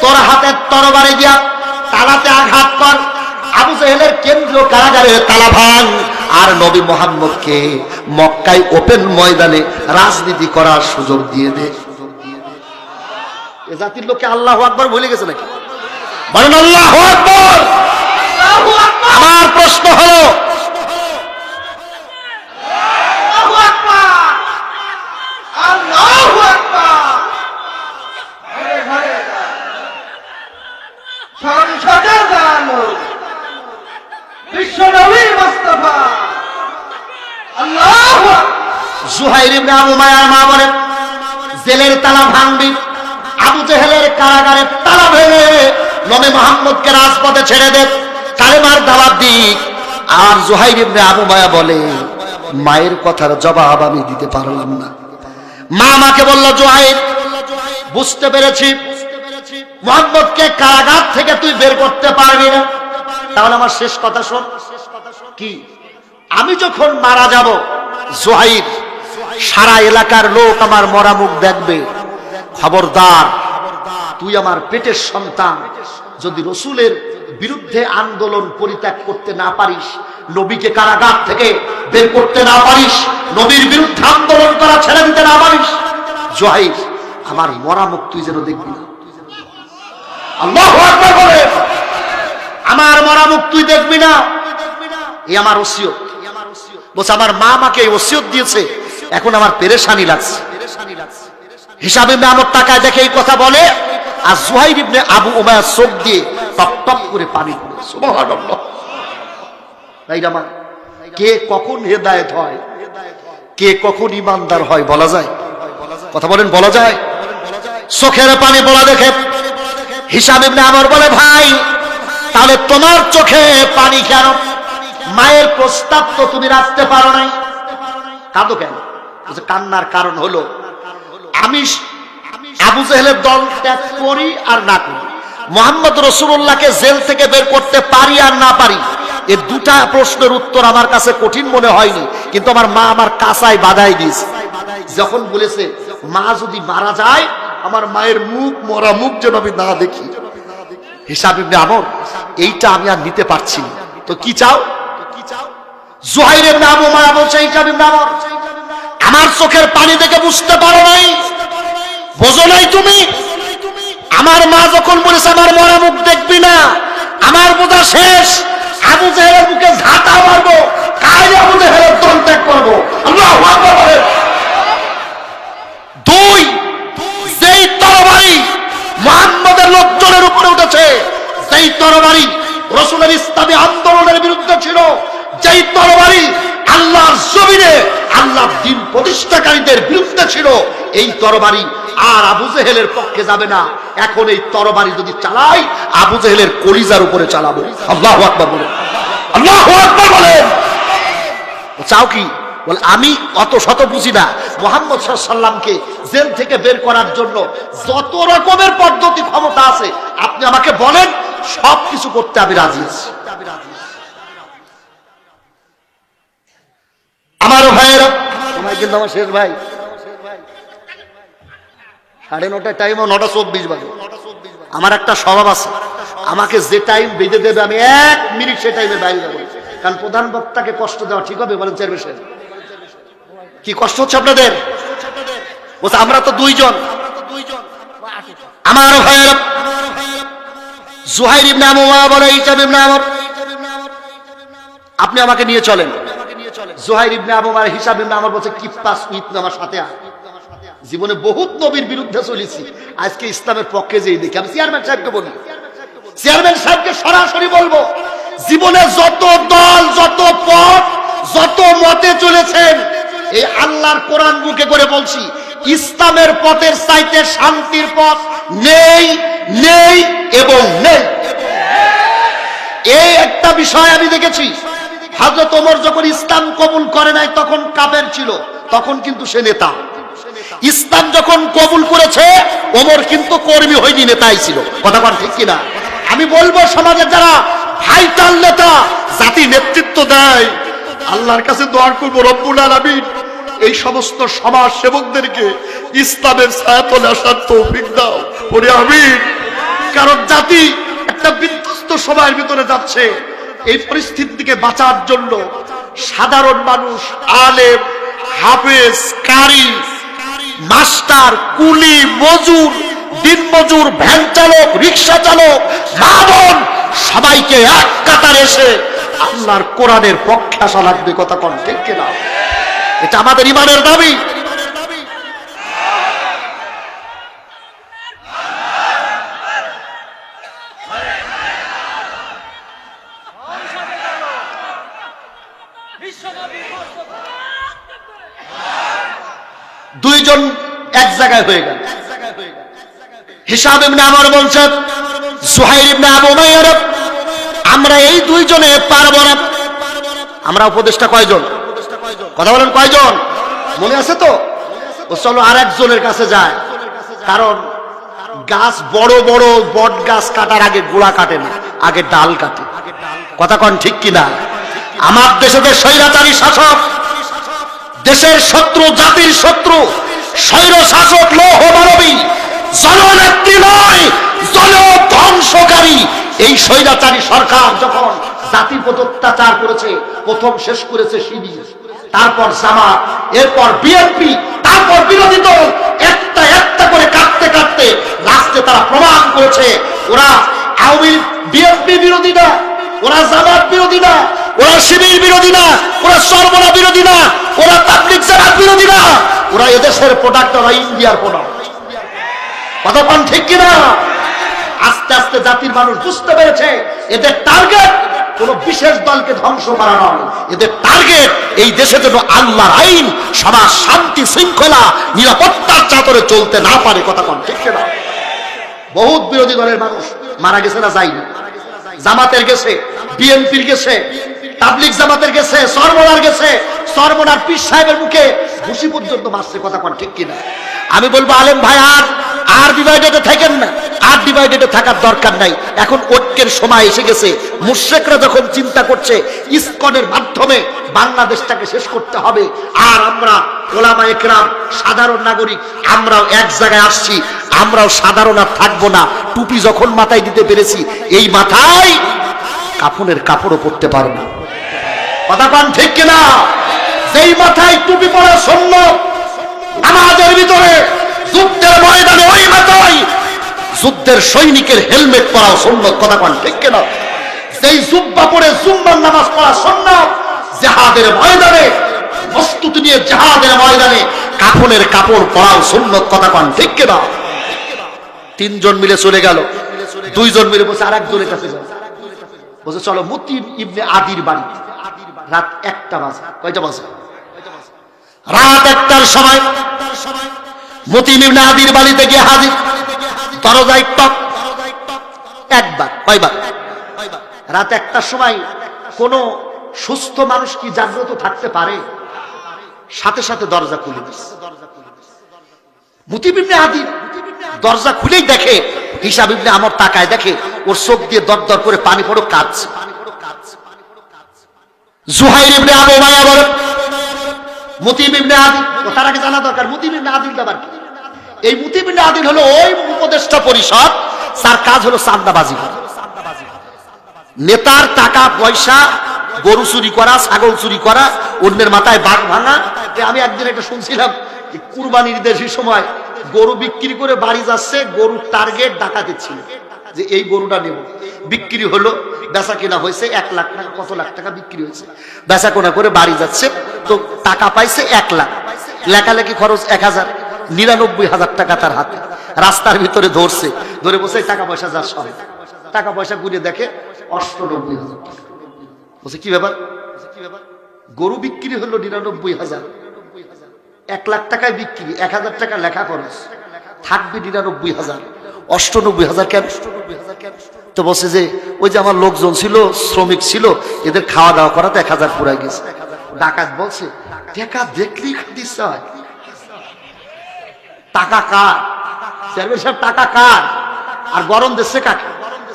তোর হাতের তরবারি দিয়া তালাতে আঘাত কর। আবু জেহেলের কেন্দ্রীয় কারাগারের তালা ভাঙ, আর নবী মুহাম্মদকে মক্কায় ওপেন ময়দানে রাজনীতি করার সুযোগ দিয়ে দে। এ জাতির লোককে আল্লাহু আকবার ভুলে গেছে নাকি? বলেন আল্লাহু আকবার। আমার প্রশ্ন হলো, জুহাইর ইবনে আবু মায়ার মা বলেন, জেলের তালা ভাঙবি, আবু জেহেলের কারাগারের তালা ভেঙে নবী মুহাম্মদকে রাজপথে ছেড়ে দে, কালেমার দাওয়াত দিক। আর জুহাইর ইবনে আবু মায়া বলে, মায়ের কথার জবাব আমি দিতে পারলাম না। মা আমাকে বলল, জুহাইর বুঝতে পেরেছি মুহাম্মদকে কারাগার থেকে তুই বের করতে পারবি না, তাহলে আমার শেষ কথা শোন। কি? আমি যখন মারা যাব, জুহাইর সারা এলাকার লোক আমার মরা মুখ দেখবে। খবরদার, তুই আমার পেটের সন্তান, যদি রসুলের বিরুদ্ধে আন্দোলন পরিত্যাগ করতে না পারিস, নবীকে কারাগার থেকে বের করতে না পারিস, নবীর বিরুদ্ধে আন্দোলন করা ছেড়ে দিতে না পারিস, জুহাইর আমার মরা মুখ তুই যেন দেখবি না। আল্লাহু আকবার বলে, আমার মরা মুখ তুই দেখবি না, এই আমার ওসিয়ত। বলছে আমার মা আমাকে এই ওসিয়ত দিয়েছে, এখন আমার পেরেশানি লাগছে। হিসাব ইবনে আমর তাকায় দেখে এই কথা বলে, আর জুহাইর ইবনে আবু উমাইয়া চোখ দিয়ে টপ টপ করে পানি পড়ে। সুবহানাল্লাহ। তাই না? কে কখন হেদায়েত হয়, কে কখন ইমানদার হয় বলা যায়? কথা বলেন, বলা যায়? চোখের পানি পড়া দেখে হিসাব ইবনে আমর বলে, ভাই তাহলে তোমার চোখে পানি কেন? মায়ের প্রস্তাব তো তুমি রাখতে পারো নাই, কাঁদো কেন? কান্নার কারণ হলো, আমি আবু জেহেলের দল ত্যাগ করি আর না করি, মুহাম্মদ রাসূলুল্লাহকে জেল থেকে বের করতে পারি আর না পারি, এই দুটা প্রশ্নের উত্তর আমার কাছে কঠিন মনে হয়নি, কিন্তু আমার মা আমার কাঁচায় বাধাই দিয়েছে। যখন বলেছে মা যদি মারা যায়, আমার মায়ের মুখ, মরা মুখ যেন আমি না দেখি। হিসাব ইবনে আমর, এইটা আমি আর নিতে পারছি না, তো কি চাও? জুহাইর ইবনে আবু মায়া বলছে, হিসাব ইবনে আমর আমার চোখের পানি দেখে বুঝতে পারো নাই, বোঝো নাই তুমি? আমার মা যখন বলেছে আমার মরা মুখ দেখবি না, আমার বোঝা শেষ। আবু জেহেলের মুখে ঝাঁটা মারবো, কাইলে আবু জেহেলের দল ত্যাগ করবো। আল্লাহু আকবার বলেন। দুই, যেই তরবারি মুহাম্মদের লোকজনের উপরে উঠেছে, যেই তরবারি রাসূলের ইসলামী আন্দোলনের বিরুদ্ধে ছিল, যেই তরবারি আল্লাহর জমিনে আল্লাহর দ্বীন প্রতিষ্ঠাকারীদের বিরুদ্ধে ছিল, এই তরবারি আর আবু জেহেলের পক্ষে যাবে না। এখন এই তরবারি যদি চালাই, আবু জেহেলের কলিজার উপরে চালাবো। আল্লাহু আকবার বলেন, আল্লাহু আকবার বলেন। চাও কি? বলে আমি অত শত বুঝি না, মুহাম্মদ সাল্লাল্লাহু আলাইহি সাল্লামকে জেল থেকে বের করার জন্য যত রকমের পদ্ধতি ক্ষমতা আছে আপনি আমাকে বলেন, সব কিছু করতে আমি রাজি আছি। আমার ভাইয়েরা, সময় কিন্তু আমার শেষ ভাই, 9:30 টাইম, 9:24 বাজে। আমার একটা স্বভাব আছে, আমাকে যে টাইম বেঁধে দেবে আমি 1 মিনিট সে টাইমের বাইরে যাবো, কারণ প্রধান বক্তাকে কষ্ট দেওয়া ঠিক হবে? বলেন চেয়ারম্যান, কি কষ্ট হচ্ছে আপনাদের? বলছে আমরা তো দুইজন। আমার ভাইয়েরা, জুহাইর ইবনে আবু মায়া বলে, হিসাব ইবনে আমর আপনি আমাকে নিয়ে চলেন। জুহাইর ইবনে আবু মায়া, হিসাব ইবনে আমর বলছে কি পাস উইথ আমার সাথে আয়। জীবনে বহুত নবীর বিরুদ্ধে চলেছি, আজকে ইসলামের পক্ষে যেই দেখি। আমি চেয়ারম্যান সাহেবকে বলি, চেয়ারম্যান সাহেবকে সরাসরি বলবো, জীবনে যত দল, যত পথ, যত মতে চলেছেন, এই আল্লাহর কোরআন মুখে করে বলছি, ইসলামের পথের চাইতে শান্তির পথ নেই, নেই এবং নেই। এই একটা বিষয় আমি দেখেছি, হযরত ওমর যখন ইসলাম কবুল করে নাই তখন কাফের ছিল, তখন কিন্তু সে নেতা। ইসলাম যখন কবুল করেছে, ওমর কিন্তু কর্মী হয়নি, নেতাই ছিল। কথা বল ঠিক কিনা? আমি বলবো সমাজের যারা ভাইটাল নেতা, জাতি নেতৃত্ব দেয়। আল্লাহর কাছে দোয়া করব, রব্বুল আলামিন এই সমস্ত সমাজ সেবকদেরকে ইসলামের ছায়াতলে আসার তৌফিক দাও, বলি আমিন। কারণ জাতি একটা বিধ্বস্ত সময়ের ভিতরে যাচ্ছে। এই পরিস্থিতি থেকে বাঁচার জন্য সাধারণ মানুষ, আলেম, হাফেজ, কারি, মাস্টার, কুলি, মজুর, দিনমজুর, ভ্যান চালক, রিক্সা চালক, মা বোন সবাইকে এক কাতারে এসে আল্লাহর কোরআনের পক্ষে আসা লাগবে। কথা কোন ঠিক কিনা? এটা আমাদের ইমানের দাবি। দুইজন এক জায়গায় হয়ে গেল। হিসাব ইবনে আমর বলছেন, সুহাইল ইবনে আবু উমাইয়া, আমরা এই দুইজনে পারবো না। আমরা উপদেষ্টা কয়জন? কথা বলেন কয়জন? মনে আছে তো? ও চলো আর একজনের কাছে যায়। কারণ গাছ, বড় বড় বট গাছ কাটার আগে গোড়া কাটে না, আগে ডাল কাটে। কথা কন ঠিক কিনা? আমার দেশে যে স্বৈরাচারী শাসক, দেশের শত্রু, জাতির শত্রু, স্বৈর শাসক, লৌহ মানবী, জননেত্রী নয়, জনধ্বংসকারী এই স্বৈরাচারী সরকার যখন জাতির প্রতি অত্যাচার করেছে, প্রথম শেষ করেছে শিবির, তারপর জামাত, এরপর বিএনপি, তারপর বিরোধী দল, একটা একটা করে কাটতে কাটতে লাস্টে তারা প্রমাণ করেছে ওরা আওয়ামী বিএনপি বিরোধী না, ওরা জামাত বিরোধী না, ওরা শিবির বিরোধী না, ওরা সর্বনা বিরোধী না, ওরা তাবলীগ জামাত বিরোধী না, ওরা এদেশের প্রোডাক্ট, ওরা ইন্ডিয়ার প্রোডাক্ট। কতক্ষণ ঠিক কিনা? আস্তে আস্তে জাতির মানুষ বুঝতে পেরেছে এদের টার্গেট কোন বিশেষ দলকে ধ্বংস করা নয়, এদের টার্গেট এই দেশে যেন আল্লাহর আইন, সমাজ, শান্তি, শৃঙ্খলা, নিরাপত্তার চাদরে চলতে না পারে। কতক্ষণ ঠিক কিনা? বহুত বিরোধী দলের মানুষ মারা গেছে না যায়নি? জামাতের গেছে, বিএনপির গেছে, তাবলীগ জামাতের গেছে, সরমনার গেছে, সরমনার পীর সাহেবের মুখে ঘুষি পর্যন্ত মারছে। কথা কোন ঠিক কিনা? আমি বলবো আলেম ভাই আর ডিভাইডেডে থাকেন না, আর ডিভাইডেডে থাকার দরকার নাই। এখন ঐক্যের সময় এসে গেছে। মুশরিকরা যখন চিন্তা করছে ইসকনের মাধ্যমে বাংলাদেশটাকে শেষ করতে হবে, আর আমরা ওলামায়ে কেরাম, সাধারণ নাগরিক, আমরাও এক জায়গায় আসছি, আমরাও সাধারণ আর থাকবো না। টুপি যখন মাথায় দিতে পেরেছি, এই মাথায় কাফনের কাপড়ও পরতে পারো না। কথা পান ঠিক কিনা? যেই মাথায় টুপি পরা সুন্নাত, নামাজের ভিতরে, যুদ্ধের ময়দানে ওই মাথায় যুদ্ধের সৈনিকের হেলমেট পরাও সুন্নাত। কথা পান ঠিক কিনা? যেই জুব্বা পরে জুম্মার নামাজ পড়া সুন্নাত, জিহাদের ময়দানে, প্রস্তুতি নিয়ে জিহাদের ময়দানে কাফনের কাপড় পরাও সুন্নাত। কথা পান ঠিক কিনা? তিনজন মিলে চলে গেল, দুইজন মিলে বসে আর একজনের কাছে গেল, বলছে চলো মুতিম ইবনে আদির বাড়ি। রাত 1টা বাজে। কয়টা বাজে? রাত 1টার সময় মুতিম ইবনে আদির বাড়িতে গিয়ে হাজির। দরজায় টক, একবার, কয়বার? রাত 1টার সময় কোন সুস্থ মানুষ কি জাগ্রত থাকতে পারে? সাথে সাথে দরজা খুলে দিচ্ছে। মুতিম ইবনে আদির দরজা খুলেই দেখে হিসাব ইবনে আমর তাকায়, দেখে ওর চোখ দিয়ে দর দর করে পানি পড়ো কাঁদছে। জুহাইর ইবনে আবু উমাইয়া বলেন, মুতিম ইবনে আদিল, তার আগে জানা দরকার মুতিম ইবনে আদিল আবার কি? এই মুতিম ইবনে আদিল হলো ওই উপদেষ্টা পরিষদ, তার কাজ হলো চাঁদাবাজি করা, নেতার টাকা পয়সা, গরু চুরি করা, ছাগল চুরি করা, অন্যের মাথায় বাঘ ভাঙা। আমি একদিন একটা শুনছিলাম, কুরবানির ঈদের সময় গরু বিক্রি করে বাড়ি যাচ্ছে, গরুর টার্গেট ডাকাতি ছিল যে এই গরুটা নেব। বিক্রি হলো, বেচা কেনা হয়েছে 1 লাখ টাকা, কত লাখ টাকা বিক্রি হয়েছে। বেচা কেনা করে বাড়ি যাচ্ছে, তো টাকা পাইছে 1 লাখ, লেখালেখি খরচ 1000, 99,000 টাকা তার হাতে। রাস্তার ভিতরে ধরছে, ধরে বসে টাকা পয়সা যা সব, টাকা পয়সা ঘুরে দেখে 98,000 টাকা। বলছে কি ব্যাপার? গরু বিক্রি হলো 99,000, 1 লাখ টাকায় বিক্রি, 1000 টাকা লেখা খরচ, থাকবে 99,000, 98,000 কেন? তো বলছে যে ওই যে আমার লোকজন ছিল, শ্রমিক ছিল, এদের খাওয়া দাওয়া করাতে 1000 পুরাই গেছে। ডাকাত বলছে টাকা দেখলেই খাদিস হয়, টাকা কার? চেয়ারম্যান সাহেব টাকা কার? আর গরম দিচ্ছে কাকে?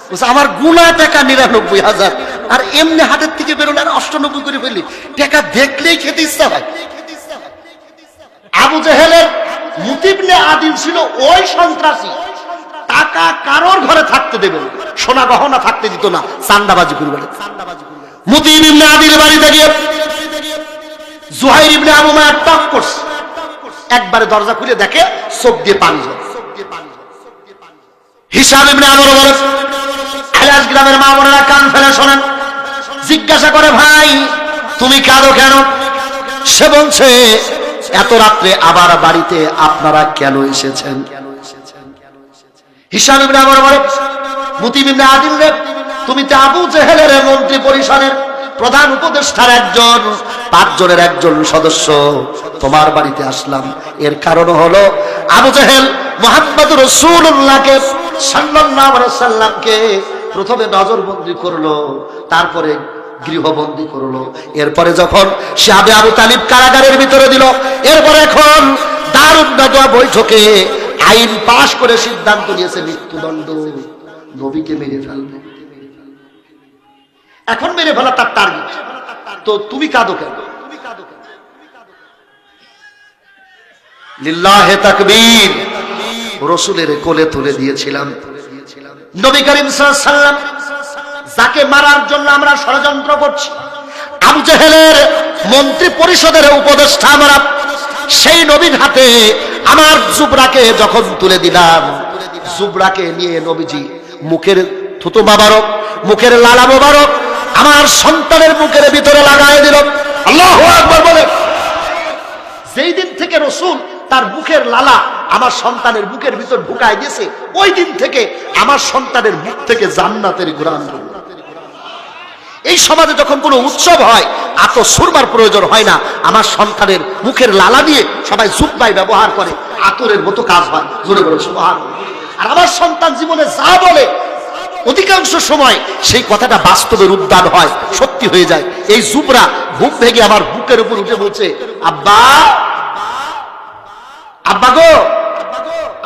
বলছে আমার গুনা টাকা ৯৯,০০০, আর এমনি হাতের থেকে বেরোলে আর ৯৮ করে ফেলি, টাকা দেখলেই খেতে ইচ্ছা হয়। আবু জেহেলের মুতিবনে আদিল ছিল ওই সন্ত্রাসী, টাকা কারোর ঘরে থাকতে দেবে না, সোনা গহনা থাকতে দিত না, চান্দাবাজি করবে। মুতিব ইবনে আদিল বাড়িতে গিয়ে জুহাইর ইবনে আবু মায়ার টক করছে, একবারে দরজা খুলে দেখে চোখ দিয়ে পানি ঝরে। হিসাব ইবনে আমর বলে, আলাস গ্রামের মা বোনেরা কান ফেলে শোনেন, জিজ্ঞাসা করে ভাই তুমি কাঁদো কেন? সে বলছে এত রাত্রে আবার বাড়িতে আপনারা কেন এসেছেন? হিসাব ইবনে আমর বলে, মুতিব ইবনে আদিল রে, তুমি তো আবু জেহেলের মন্ত্রী পরিষদের প্রধান উপদেষ্টার একজন, 5 জনের একজন সদস্য, তোমার বাড়িতে আসলাম। এর কারণ হলো আবু জেহেল মুহাম্মদুর রাসূলুল্লাহকে সাল্লাল্লাহু আলাইহি ওয়াসাল্লামকে প্রথমে নজরবন্দি করলো, তারপরে গৃহবন্দী করলো, এরপরে যখন সে আবু তালিব কারাগারের ভিতরে দিল, এরপরে এখন দারুন নাদওয়া বৈঠকে আইন পাশ করে সিদ্ধান্ত নিয়েছে মৃত্যুদণ্ড, নবীকে মেরে ফেলবে। এখন মেরে ফেলা তার টার্গেট, তো তুমি কাঁদো কেন? লিল্লাহে তাকবীর। রাসূলের কোলে তুলে দিয়েছিলাম নবী করিম সাল্লাল্লাহু আলাইহি ওয়াসাল্লাম, যাকে মারার জন্য আমরা ষড়যন্ত্র করছি, আবু জেহেলের মন্ত্রী পরিষদের উপদেষ্টা আমরা, সেই নবীর হাতে আমার জুবরাকে যখন তুলে দিলাম, জুবরাকে নিয়ে নবীজি মুখের থুতু মোবারক, মুখের লালা মোবারক আমার সন্তানের মুখের ভিতরে লাগায় দিল। আল্লাহু আকবার বলে। যেই দিন থেকে রাসূল তার মুখের লালা আমার সন্তানের মুখের ভিতর ঢুকায় দিয়েছে, ওই দিন থেকে আমার সন্তানের মুখ থেকে জান্নাতের ঘ্রাণ। এই সমাজে যখন কোনো উৎসব হয়, এত সুরমার প্রয়োজন হয় না, আমার সন্তানের মুখের লালা দিয়ে সবাই জুব্বাই ব্যবহার করে, আতরের মতো কাজ হয়, জোরে বলে সুবহানাল্লাহ। আর আমার সন্তান জীবনে যা বলে অধিকাংশ সময় সেই কথাটা বাস্তবের উদ্যান হয়, সত্যি হয়ে যায়। এই জুবরা বুক ভেঙে আমার বুকের উপর উঠে বলছে, আব্বা, আব্বা গো।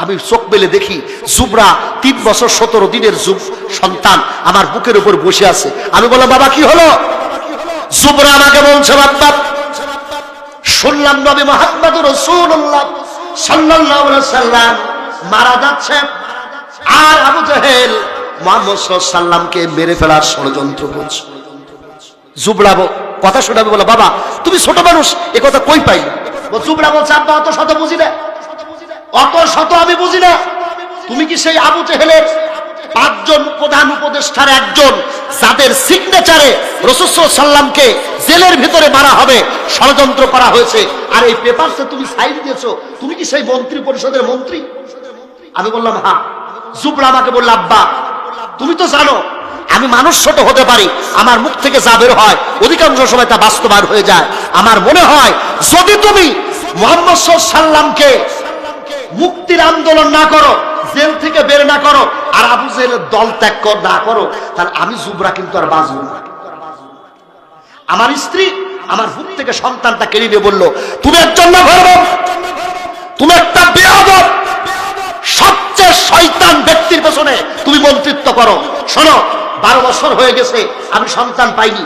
আমি চোখ মেলে দেখি জুবরা 3 বছর 17 দিনের সন্তান আমার বুকের উপর বসে আছে। আমি বললাম, বাবা কি হলো? জুবরা আমাকে বলছে, বাবা শুনলাম নবী মুহাম্মদুর রাসূলুল্লাহ সাল্লাল্লাহু আলাইহি ওয়াসাল্লাম মারা যাচ্ছে, আর আবু জেহেল মুহাম্মদ সাল্লাল্লাহু আলাইহি ওয়াসাল্লামকে মেরে ফেলার ষড়যন্ত্র করছে। জুবরা কথা শোনাবে বলে, বাবা তুমি ছোট মানুষ, এ কথা কই পাইলে? জুবরা বলছে, আব্বা অত শত বুঝি না, অত শত আমি বুঝি না। তুমি কি সেই আবু জেহেলের 5 জন প্রধান উপদেষ্টার একজন, যাদের সিগনেচারে রাসূল সাল্লাল্লাহু আলাইহি ওয়াসাল্লামকে জেলের ভিতরে মারা হবে ষড়যন্ত্র করা হয়েছে, আর এই পেপারসে তুমি সাইন দিয়েছো, তুমি কি সেই মন্ত্রী পরিষদের মন্ত্রী? আমি বললাম হ্যাঁ। জুবরা আমাকে বলল, আব্বা তুমি তো জানো আমি মানুষ ছোট হতে পারি, আমার মুখ থেকে যা বের হয় অধিকাংশ সময় তা বাস্তবায়ন হয়ে যায়। আমার মনে হয় যদি তুমি মুহাম্মদ সাল্লাল্লাহু আলাইহি ওয়াসাল্লামকে মুক্তির আন্দোলন না করো, জেল থেকে বের না করো, আর আবু জেহেলের দল ত্যাগ না করো, তাহলে আমি জুবরা কিন্তু আর বাঁচবো না। আমার স্ত্রী আমার বুক থেকে সন্তানটা কেড়ে নিয়ে বলল, তুমি একজন না গর্বম, তুমি একটা বেয়াদব, সবচেয়ে শয়তান ব্যক্তির পেছনে তুমি মন্ত্রিত্ব করো। শোনো, 12 বছর হয়ে গেছে আমি সন্তান পাইনি।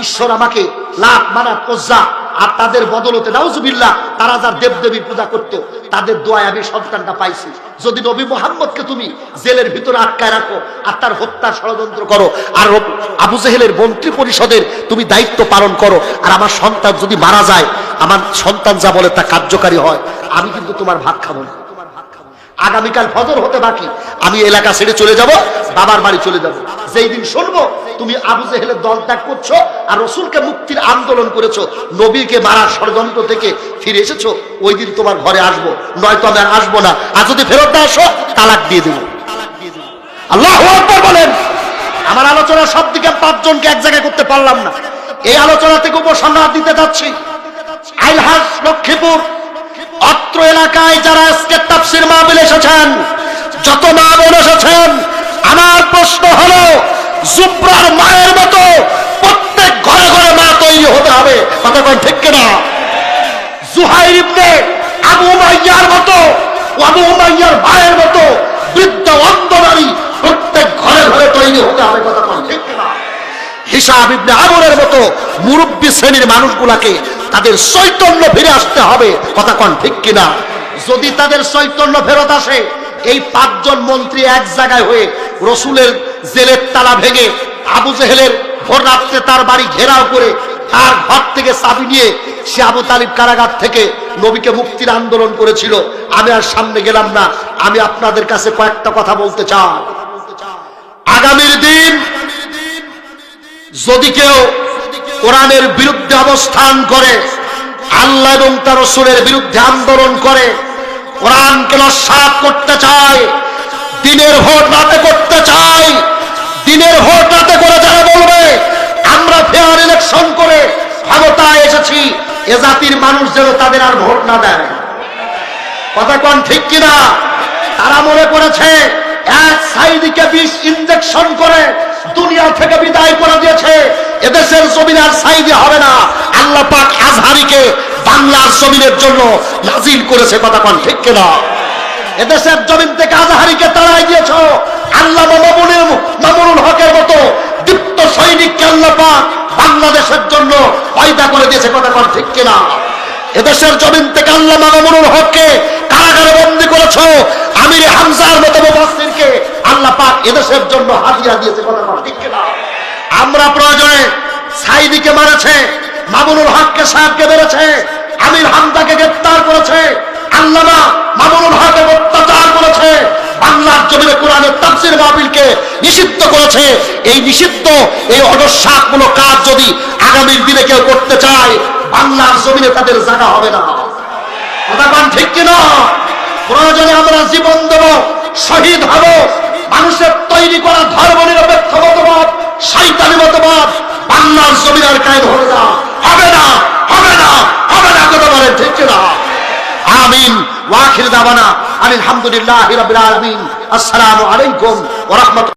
ঈশ্বর আমাকে লাত, মানাত, উজ্জা আর তাদের বদলতে নাউজুবিল্লাহ, তারা যার দেবদেবীর পূজা করত, তাদের দোয়ায় আমি সন্তানটা পাইছি। যদি নবী মুহাম্মদকে তুমি জেলের ভিতরে আটকায় রাখো আর তার হত্যার ষড়যন্ত্র করো, আর আবু জেহেলের মন্ত্রী পরিষদের তুমি দায়িত্ব পালন করো, আর আমার সন্তান যদি মারা যায়, আমার সন্তান যা বলে তা কার্যকারী হয়, আমি কিন্তু তোমার ভাত খাবো না। আগামীকাল ফজর হতে বাকি, আমি এলাকা ছেড়ে চলে যাব, বাবার বাড়ি চলে যাব। যেই দিন শুনবো তুমি আবু জেহেলের দল ত্যাগ করছো আর রাসূলকে মুক্তির আন্দোলন করেছো, নবীকে মারার ষড়যন্ত্র থেকে ফিরে এসেছো, ওই দিন তোমার ঘরে আসবো, নয়তো আমি আর আসবো না। আর যদি ফেরত না আসো, তালাক দিয়ে দেবো। আল্লাহু আকবার বলেন। আমার আলোচনা সব দিকে 5 জনকে এক জায়গায় করতে পারলাম না, এই আলোচনা থেকে উপসংহার দিতে যাচ্ছি। আইলহাজ, লক্ষ্মীপুর, অত্র এলাকায় যারা আজকে তাফসীর মাহফিলে এসেছেন, যত মা বোন এসেছেন, আমার প্রশ্ন হলো, জুবরার মায়ের মতো প্রত্যেক ঘরে ঘরে মা তৈরি হতে হবে, কথা কোন ঠিক কিনা? জুহাইর ইবনে আবু উমাইয়ার মতো, আবু উমাইয়ার ভাইয়ের মতো বৃদ্ধ অন্ধ নারী প্রত্যেক ঘরে ঘরে তৈরি তৈরি হতে হবে, কথা বলেন ঠিক না? হিসাব ইবনে আমরের মতো মুরব্বী শ্রেণীর মানুষগুলাকে তাদের চৈতন্য ফিরে আসতে হবে, কথা কন ঠিক কিনা? যদি তাদের চৈতন্য ফেরত আসে, এই 5 জন মন্ত্রী এক জায়গায় হয়ে রসুলের জেলের তালা ভেঙে আবু জেহেলের ভোর রাত্রে তার বাড়ি ঘেরাও করে তার ঘর থেকে চাবি নিয়ে সে আবু তালিব কারাগার থেকে নবীকে মুক্তির আন্দোলন করেছিল। আমি আর সামনে গেলাম না, আমি আপনাদের কাছে কয়েকটা কথা বলতে চাই। আগামীর দিন যদি কেউ কোরআনের বিরুদ্ধে অবস্থান করে, আল্লাহ এবং তার রাসূলের বিরুদ্ধে আন্দোলন করে, কোরআনকে নস্যাৎ করতে চায়, দিনের ভোট রাতে করতে চায়, দিনের ভোট রাতে করে যারা বলবে আমরা ফেয়ার ইলেকশন করে ক্ষমতায় এসেছি, এ জাতির মানুষ যেন তাদের আর ভোট না দেয়, কথা কোন ঠিক কিনা? তারা মনে করেছে এক সাইদিকে 20 ইনজেকশন করে দুনিয়া থেকে বিদায় করে দিয়েছে, এদেশের জমিন আর সাইদি হবে না। আল্লাহ পাক আজহারীকে বাংলার জমিনের জন্য নাজিল করেছে, কথা কোন ঠিক কিনা? এদেশের জমিন থেকে আজহারীকে তাড়াই দিয়েছ, আল্লাহ মামুনুল হকের মতো দীপ্ত সৈনিককে আল্লাহ পাক বাংলাদেশের জন্য পয়দা করে দিয়েছে, কথা কোন ঠিক কিনা? এদেশের জমিন থেকে আল্লাহ মামুনুল হককে কারাগারে বন্দী করেছ, আমির হামজার মতো মুফাসসিরকে আল্লাহ পাক এদেশের জন্য হাদিয়া দিয়েছে, কথা কোন ঠিক কিনা? আমরা প্রয়োজনে সাইদিকে মেরেছে, মামুনুল হককে সাহেবকে মেরেছে, আমির হামজাকে গ্রেফতার করেছে, আল্লামা মামুনুল হকের অত্যাচার করেছে, বাংলার জমিনে কোরআনের তাফসীর মাহফিলকে নিষিদ্ধ করেছে। এই নিষিদ্ধ, এই অদর্শামূলক কাজ যদি আগামীর দিনে কেউ করতে চায়, বাংলার জমিনে তাদের জায়গা হবে না, কথা কোন ঠিক কিনা? প্রয়োজনে আমরা জীবন দেব, শহীদ হব, মানুষের তৈরি করা ধর্ম নিরপেক্ষ মতবাদ, শয়তানি মতবাদ বাংলার জমিন আর কায়েম হবে না, হবে না, হবে না, হবে না, কথা বলেন ঠিক কিনা? আমিন। ওয়া আখির দাওয়ানা আলহামদুলিল্লাহি রাব্বিল আলামিন। আসসালামু আলাইকুম ওয়া রাহমাতুল্লাহ।